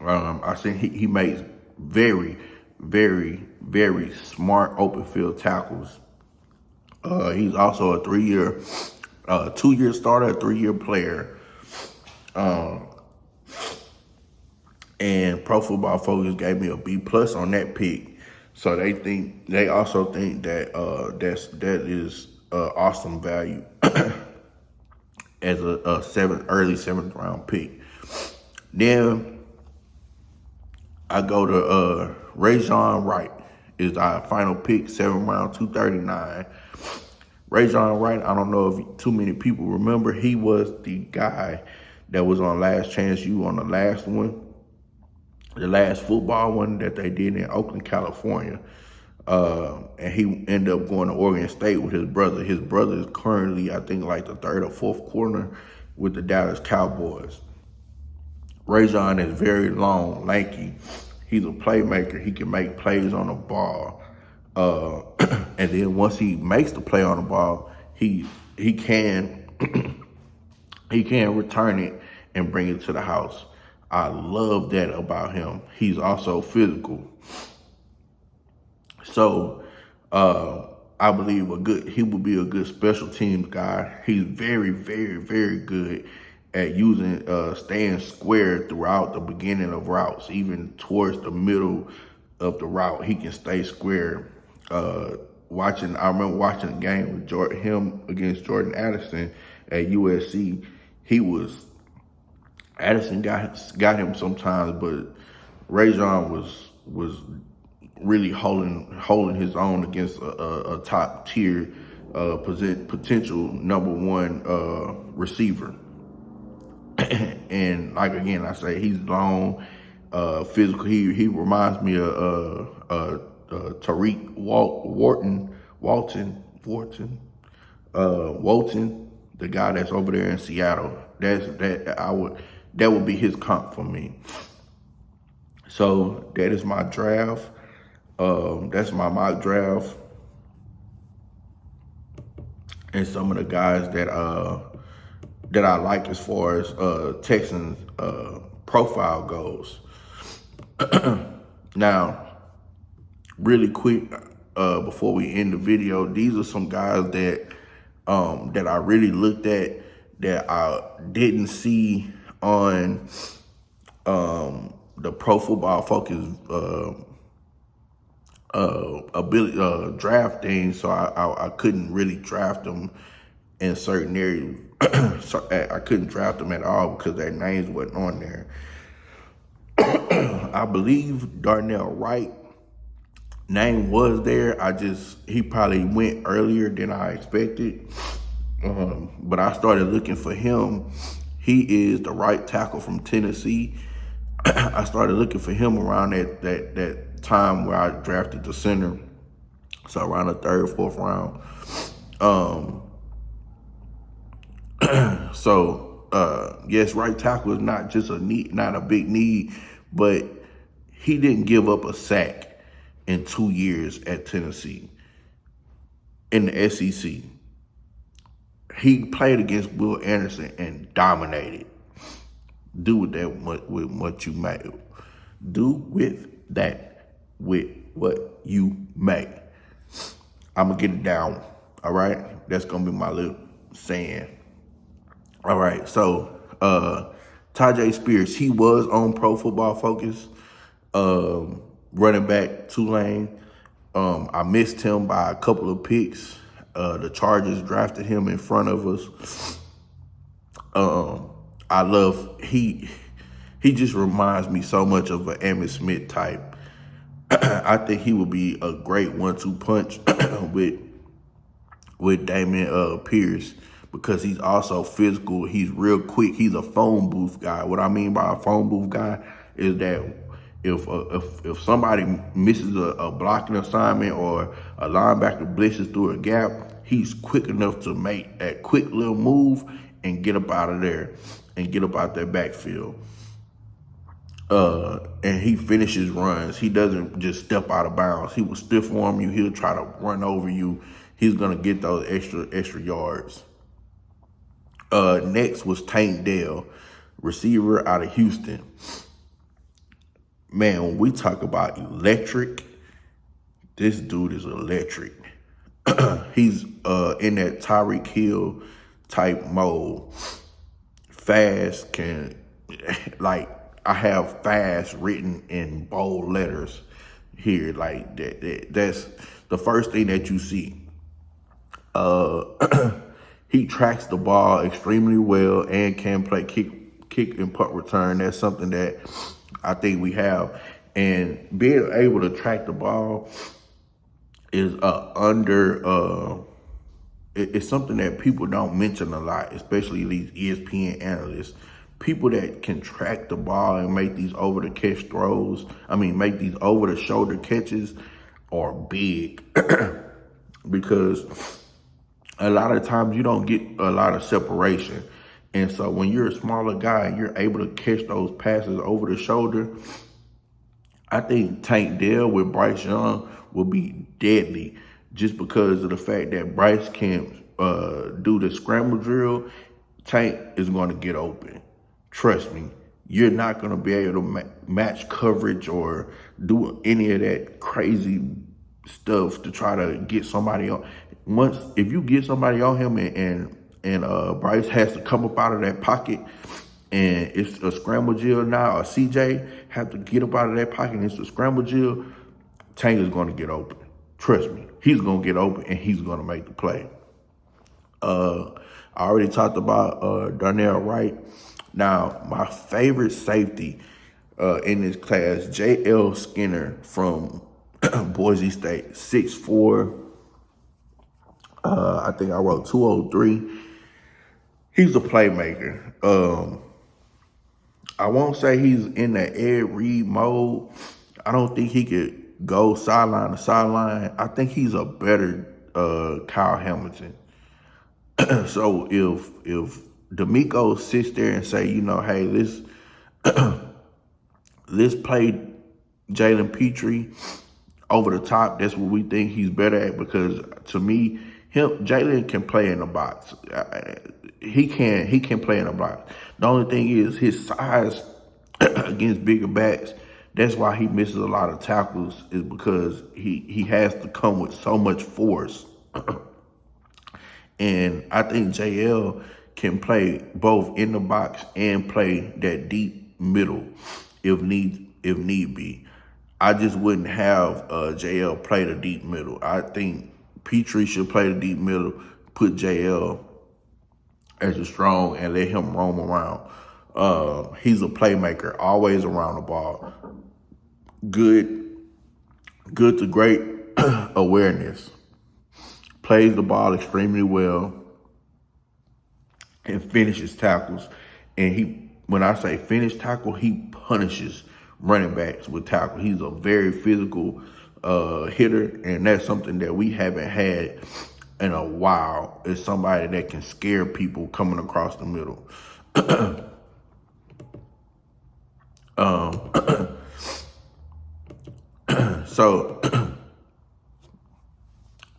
I think he makes very, very, very smart open field tackles. He's also a 2-year starter, a 3-year player. And Pro Football Focus gave me a B+ on that pick. So they also think that that is awesome value as a early 7th round pick. Then I go to Rajon Wright is our final pick, 7th round, 239. Rajon Wright, I don't know if too many people remember, he was the guy that was on Last Chance U on the last one, the last football one that they did in Oakland, California. And he ended up going to Oregon State with his brother. His brother is currently, I think, like the 3rd or 4th corner with the Dallas Cowboys. Rajon is very long, lanky. He's a playmaker. He can make plays on the ball. And then once he makes the play on the ball, he can he can return it and bring it to the house. I love that about him. He's also physical. So I believe he will be a good special teams guy. He's very, very, very good at staying square throughout the beginning of routes, even towards the middle of the route. He can stay square. I remember watching a game with him against Jordan Addison at USC. Addison got him sometimes, but Rajon was really holding his own against a top tier potential number 1 receiver. And like again, I say he's long, physical. He reminds me of Tariq Walton, the guy that's over there in Seattle. That would be his comp for me. So that is my draft. That's my mock draft, and some of the guys that I like as far as Texans profile goes. Now, really quick, before we end the video, these are some guys that I really looked at that I didn't see on the Pro Football Focus draft thing, so I couldn't really draft them in certain areas. So I couldn't draft them at all because their names wasn't on there. I believe Darnell Wright name was there. He probably went earlier than I expected. But I started looking for him. He is the right tackle from Tennessee. I started looking for him around that time where I drafted the center. So around the 3rd, 4th round. Yes, right tackle is not just not a big need, but he didn't give up a sack in 2 years at Tennessee in the SEC. He played against Will Anderson and dominated. Do with what you may. Do with that with what you may. I'm gonna get it down. All right, that's gonna be my little saying. All right, so Tyjae Spears, he was on Pro Football Focus, running back Tulane. I missed him by a couple of picks. The Chargers drafted him in front of us. Um, I love he just reminds me so much of an Emmitt Smith type. I think he would be a great 1-2 punch with Damian Pierce because he's also physical. He's real quick. He's a phone booth guy. What I mean by a phone booth guy is that if somebody misses a blocking assignment or a linebacker blitzes through a gap, he's quick enough to make that quick little move and get up out of there and get up out that backfield. And he finishes runs. He doesn't just step out of bounds. He will stiff arm you. He'll try to run over you. He's gonna get those extra yards. Next was Tank Dell, receiver out of Houston. Man, when we talk about electric, this dude is electric. He's in that Tyreek Hill type mode. Fast can, like, I have fast written in bold letters here. Like that's the first thing that you see. He tracks the ball extremely well and can play kick and punt return. That's something that I think we have. And being able to track the ball is it's something that people don't mention a lot, especially these ESPN analysts. People that can track the ball and make these make these over the shoulder catches are big because a lot of times you don't get a lot of separation. And so when you're a smaller guy and you're able to catch those passes over the shoulder, I think Tank Dell with Bryce Young will be deadly just because of the fact that Bryce can do the scramble drill. Tank is going to get open. Trust me, you're not going to be able to match coverage or do any of that crazy stuff to try to get somebody on. If you get somebody on him and Bryce has to come up out of that pocket and it's a scramble drill now, or CJ have to get up out of that pocket and it's a scramble drill, Tank is going to get open. Trust me, he's going to get open and he's going to make the play. I already talked about Darnell Wright. Now, my favorite safety in this class, J.L. Skinner from Boise State, 6'4". I think I wrote 203. He's a playmaker. I won't say he's in the Ed Reed mode. I don't think he could go sideline to sideline. I think he's a better Kyle Hamilton. So if D'Amico sits there and say, hey, let's play Jalen Petrie over the top, that's what we think he's better at, because to me, Jalen can play in the box. He can play in the box. The only thing is his size against bigger backs. That's why he misses a lot of tackles, is because he has to come with so much force. And I think JL can play both in the box and play that deep middle if need be. I just wouldn't have JL play the deep middle. I think Petrie should play the deep middle, put JL as a strong, and let him roam around. He's a playmaker, always around the ball. Good to great awareness. Plays the ball extremely well and finishes tackles. And when I say finish tackle, he punishes running backs with tackle. He's a very physical hitter, and that's something that we haven't had in a while. Is somebody that can scare people coming across the middle. So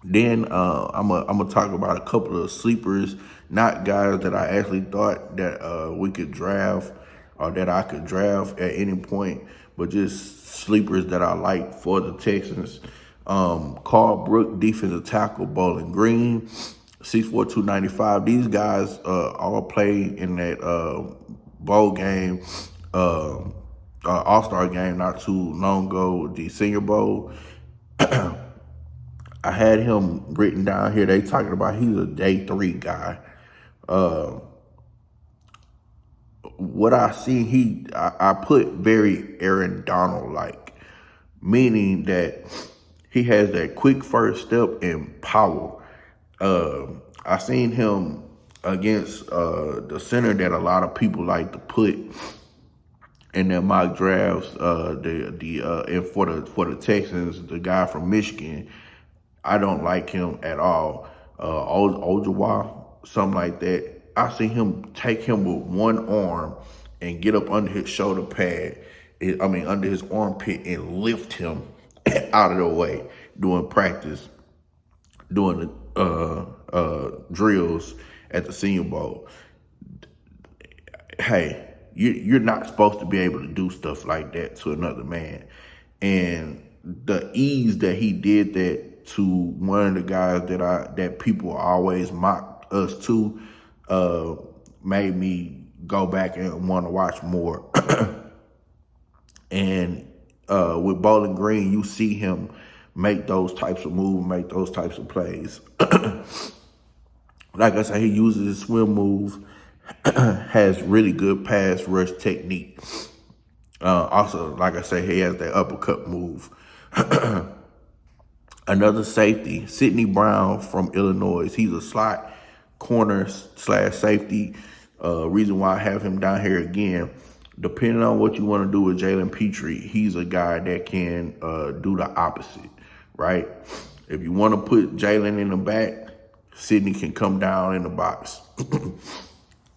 then I'm gonna talk about a couple of sleepers, not guys that I actually thought that we could draft or that I could draft at any point, but just sleepers that I like for the Texans. Carl Brook, defensive tackle, Bowling Green, 6'4", 295. These guys all played in that bowl game, All-Star game not too long ago, the Senior Bowl. I had him written down here. They talking about he's a day 3 guy. what I see, I put very Aaron Donald like, meaning that he has that quick first step and power. I seen him against the center that a lot of people like to put in their mock drafts. And for the Texans, the guy from Michigan, I don't like him at all. Ojawa, something like that. I see him take him with one arm and get up under his shoulder pad, under his armpit, and lift him out of the way during practice, doing the drills at the Senior Bowl. Hey, you're not supposed to be able to do stuff like that to another man. And the ease that he did that to one of the guys that people always mock us to, made me go back and want to watch more. And with Bowling Green, you see him make those types of moves, make those types of plays. Like I said, he uses his swim move, has really good pass rush technique. Also, like I say, he has that uppercut move. Another safety, Sidney Brown from Illinois. He's a slot corner / safety. Reason why I have him down here again, depending on what you want to do with Jalen Petrie, he's a guy that can do the opposite, right? If you want to put Jalen in the back, Sidney can come down in the box.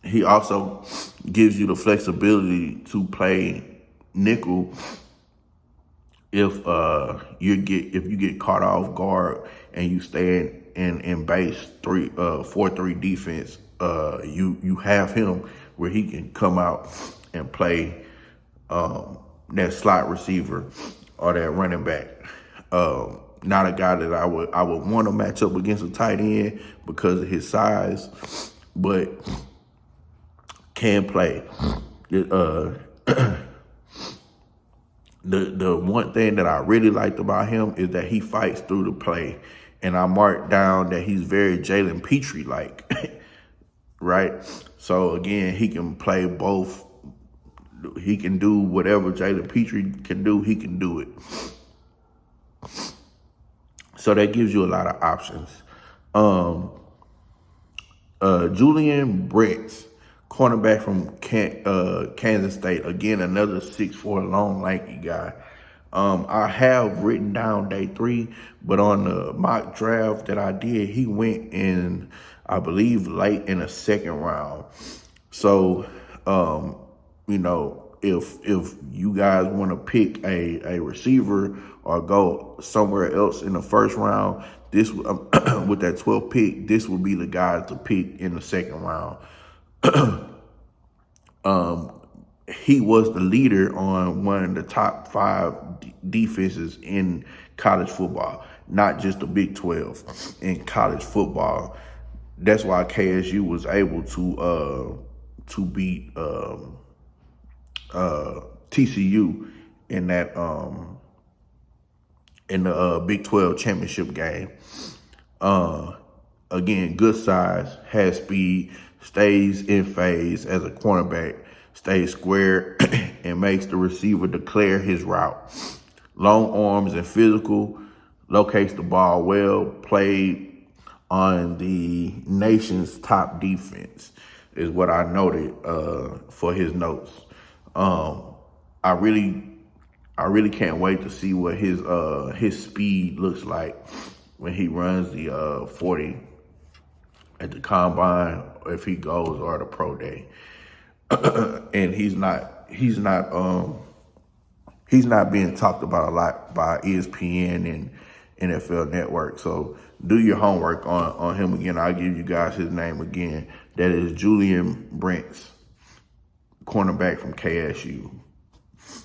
He also gives you the flexibility to play nickel if you get caught off guard and you stay in base 4-3 defense. You have him where he can come out and play that slot receiver or that running back. Not a guy that I would want to match up against a tight end because of his size, but can play. The one thing that I really liked about him is that he fights through the play, and I marked down that he's very Jalen Petrie like, right? So again, he can play both. He can do whatever Jalen Petrie can do. He can do it. So that gives you a lot of options. Julian Brents, cornerback from Kansas State. Again, another 6'4", long, lanky guy. I have written down day 3, but on the mock draft that I did, he went in, I believe, late in the 2nd round. So, if you guys want to pick a receiver or go somewhere else in the 1st round, this with that 12th pick, this would be the guy to pick in the 2nd round. He was the leader on one of the top 5 defenses in college football, not just the Big 12, in college football. That's why KSU was able to beat TCU in that in the Big 12 championship game. Again, good size, has speed, stays in phase as a cornerback, stays square, and makes the receiver declare his route. Long arms and physical, locates the ball well, played on the nation's top defense, is what I noted for his notes. I really can't wait to see what his speed looks like when he runs the 40 at the combine, if he goes, or the pro day. And he's not being talked about a lot by ESPN and NFL Network. So do your homework on him again. I'll give you guys his name again. That is Julian Brents, cornerback from KSU,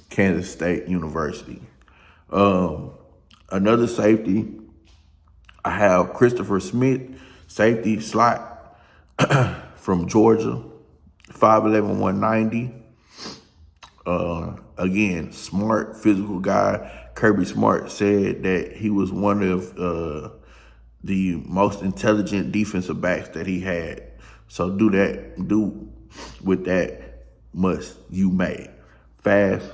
Kansas State University. Another safety, I have Christopher Smith, safety slot from Georgia, 5'11", 190. Again, smart, physical guy. Kirby Smart said that he was one of the most intelligent defensive backs that he had. So do with that must you may. Fast,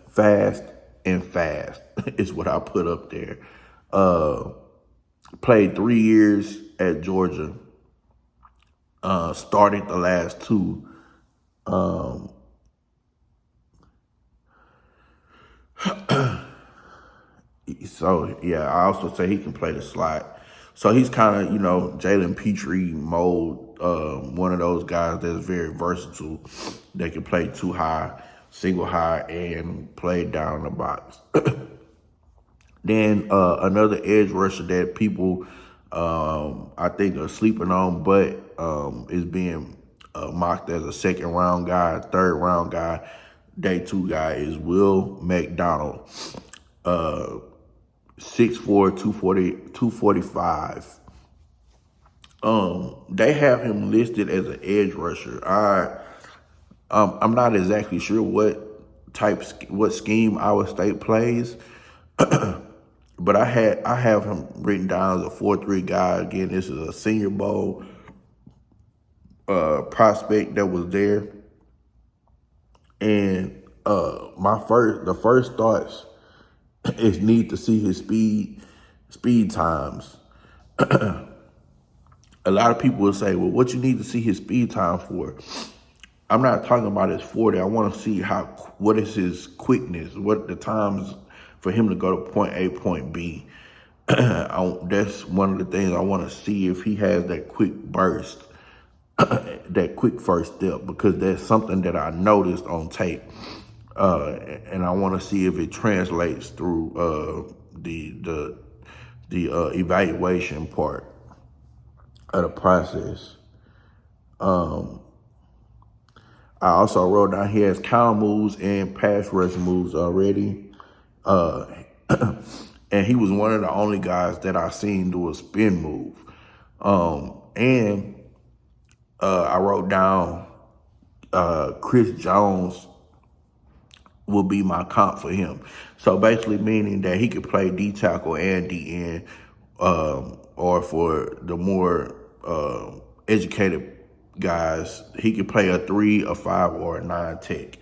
fast, and fast is what I put up there. Played 3 years at Georgia. Started the last two. So yeah, I also say he can play the slot. So he's kind of, Jalen Petrie mode, one of those guys that's very versatile. That can play two high, single high, and play down in the box. Then another edge rusher that people I think are sleeping on, but is being mocked as a second round guy, third round guy, day two guy is Will McDonald. 6'4", 245. They have him listed as an edge rusher. I'm not exactly sure what scheme Iowa State plays, but I have him written down as a 4-3 guy. Again, this is a Senior Bowl prospect that was there, and the first thoughts is need to see his speed times. A lot of people will say, well, what you need to see his speed time for? I'm not talking about his 40. I want to see what is his quickness, what the times for him to go to point A, point B. That's one of the things I want to see, if he has that quick burst, that quick first step, because that's something that I noticed on tape. And I want to see if it translates through the evaluation part of the process. I also wrote down he has counter moves and pass rush moves already. And he was one of the only guys that I seen do a spin move. And I wrote down Chris Jones will be my comp for him. So basically meaning that he could play D tackle and D end, or for the more educated guys, he could play a 3, a 5, or a 9 tech.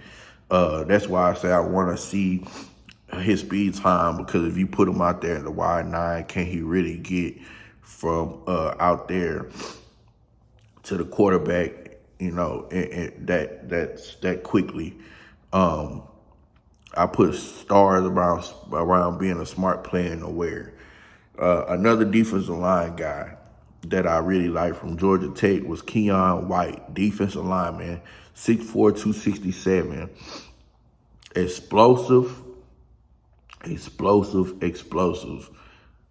That's why I say I want to see his speed time, because if you put him out there in the wide 9, can he really get from out there to the quarterback, and that quickly. I put stars around being a smart player and aware. Another defensive line guy that I really liked from Georgia Tech was Keon White, defensive lineman, 6'4", 267. Explosive.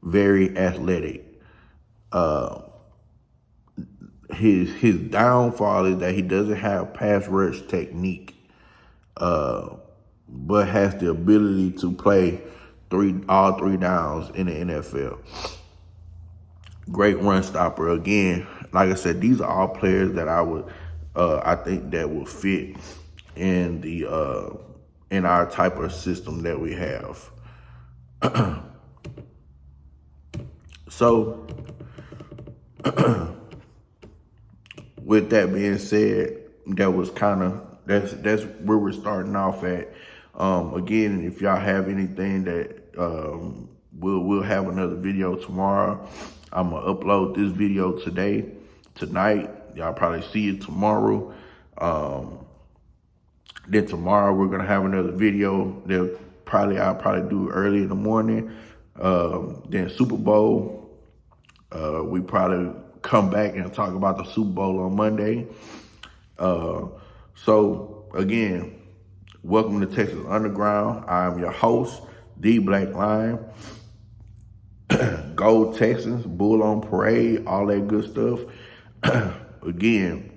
Very athletic. His downfall is that he doesn't have pass rush technique, but has the ability to play all three downs in the NFL. Great run stopper. Again, like I said, these are all players that I think that will fit in in our type of system that we have. So, with that being said, that's where we're starting off at. Again, if y'all have anything that we'll have another video tomorrow. I'm gonna upload this video tonight. Y'all probably see it tomorrow. Then tomorrow we're gonna have another video that I'll probably do early in the morning. Then Super Bowl, we probably come back and talk about the Super Bowl on Monday. So again, welcome to Texas Underground. I'm your host, The Black Lion. Go Texans, Bull on Parade, all that good stuff. Again,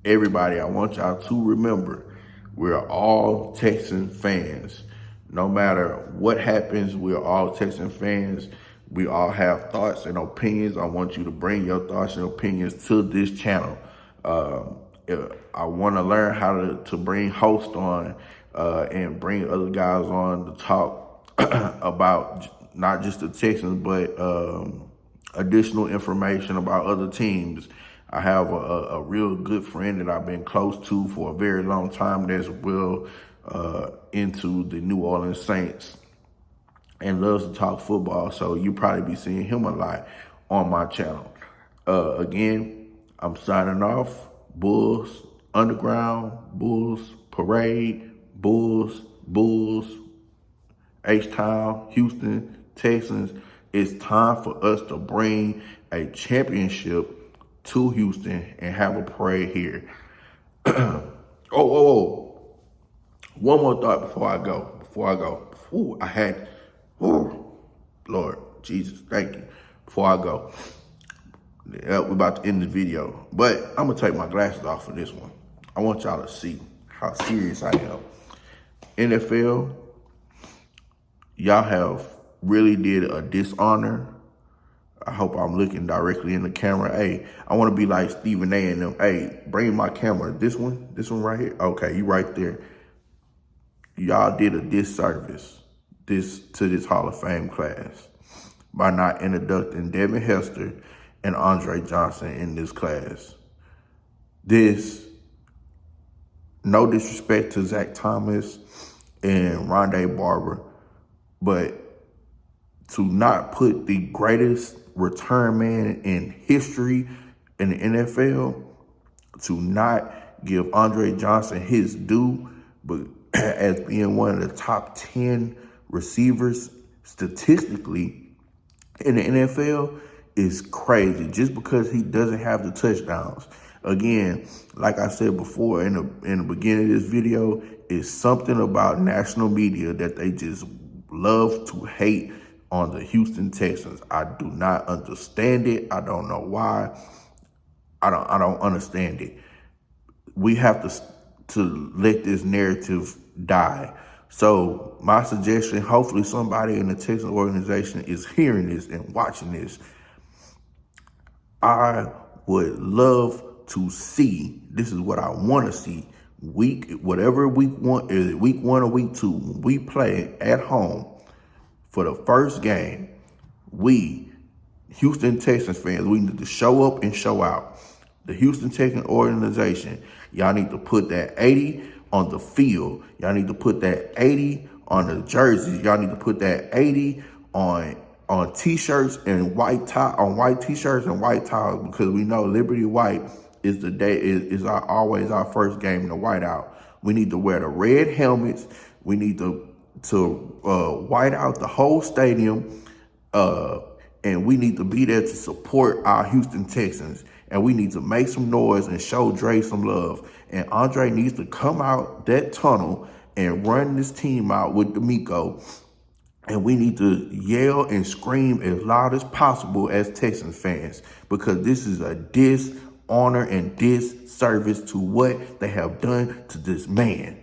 everybody, I want y'all to remember, we're all Texan fans. No matter what happens, we're all Texan fans. We all have thoughts and opinions. I want you to bring your thoughts and opinions to this channel. I want to learn how to bring hosts on and bring other guys on to talk about not just the Texans, but additional information about other teams I have a real good friend that I've been close to for a very long time that's well into the New Orleans Saints and loves to talk football. So you probably be seeing him a lot on my channel. Again, I'm signing off. Bulls Underground, Bulls Parade, Bulls, H-Town, Houston, Texans. It's time for us to bring a championship to Houston and have a parade here. Oh. One more thought before I go. Ooh, Lord Jesus, thank you. Before I go, we're about to end the video, but I'm gonna take my glasses off for this one. I want y'all to see how serious I am. NFL, y'all have really did a dishonor. I hope I'm looking directly in the camera. Hey, I want to be like Stephen A and them. Hey, bring my camera. This one right here. Okay, you right there. Y'all did a disservice to this Hall of Fame class by not inducting Devin Hester and Andre Johnson in this class. No disrespect to Zach Thomas and Rondé Barber, but to not put the greatest return man in history in the NFL, to not give Andre Johnson his due, but as being one of the top 10 receivers statistically in the NFL is crazy, just because he doesn't have the touchdowns. Again, like I said before in the beginning of this video, it's something about national media that they just love to hate on the Houston Texans. I do not understand it. I don't know why. I don't understand it. We have to let this narrative die. So my suggestion, hopefully somebody in the Texans organization is hearing this and watching this. I would love to see, this is what I want to see, whatever week one, is it week 1 or week 2, when we play at home for the first game, we, Houston Texans fans, we need to show up and show out. The Houston Texans organization, y'all need to put that 80 on the field. Y'all need to put that 80 on the jerseys. Y'all need to put that 80 on t-shirts and white t-shirts and white ties, because we know Liberty White is always our first game in the whiteout. We need to wear the red helmets. We need to white out the whole stadium, and we need to be there to support our Houston Texans. And we need to make some noise and show Dre some love. And Andre needs to come out that tunnel and run this team out with D'Amico. And we need to yell and scream as loud as possible as Texans fans, because this is a dishonor and disservice to what they have done to this man.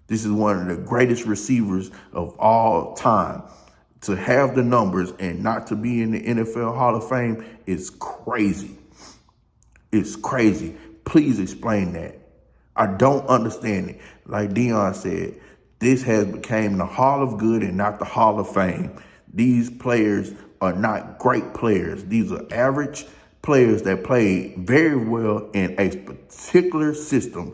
This is one of the greatest receivers of all time. To have the numbers and not to be in the NFL Hall of Fame is crazy. It's crazy. Please explain that. I don't understand it. Like Dion said, this has become the Hall of Good and not the Hall of Fame. These players are not great players. These are average players that play very well in a particular system.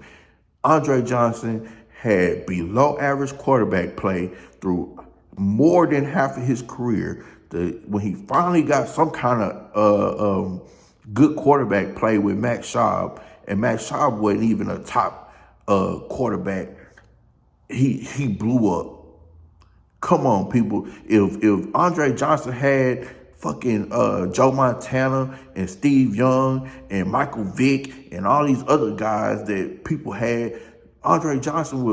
Andre Johnson had below average quarterback play through more than half of his career. When he finally got some kind of good quarterback play with Max Schaub, and Max Schaub wasn't even a top quarterback, he blew up. Come on, people. If Andre Johnson had fucking Joe Montana and Steve Young and Michael Vick and all these other guys that people had, Andre Johnson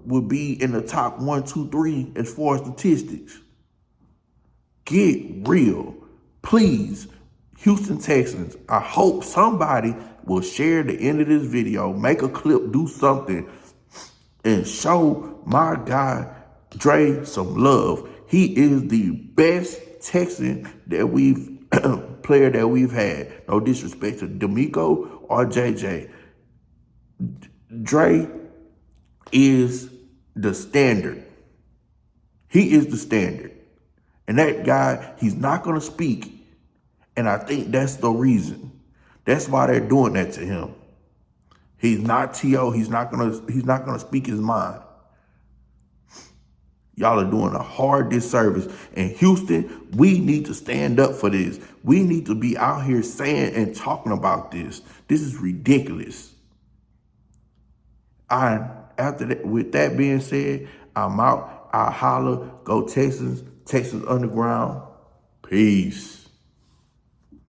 would be in the top 1, 2, 3 as far as statistics. Get real. Please, Houston Texans, I hope somebody will share the end of this video, make a clip, do something, and show my guy Dre some love. He is the best Texan player that we've had. No disrespect to D'Amico or JJ. Dre is the standard. He is the standard. And that guy, he's not going to speak. And I think that's the reason. That's why they're doing that to him. He's not T.O. He's not gonna speak his mind. Y'all are doing a hard disservice. And Houston, we need to stand up for this. We need to be out here saying and talking about this. This is ridiculous. After that, with that being said, I'm out. I holler. Go Texans. Texans Underground. Peace.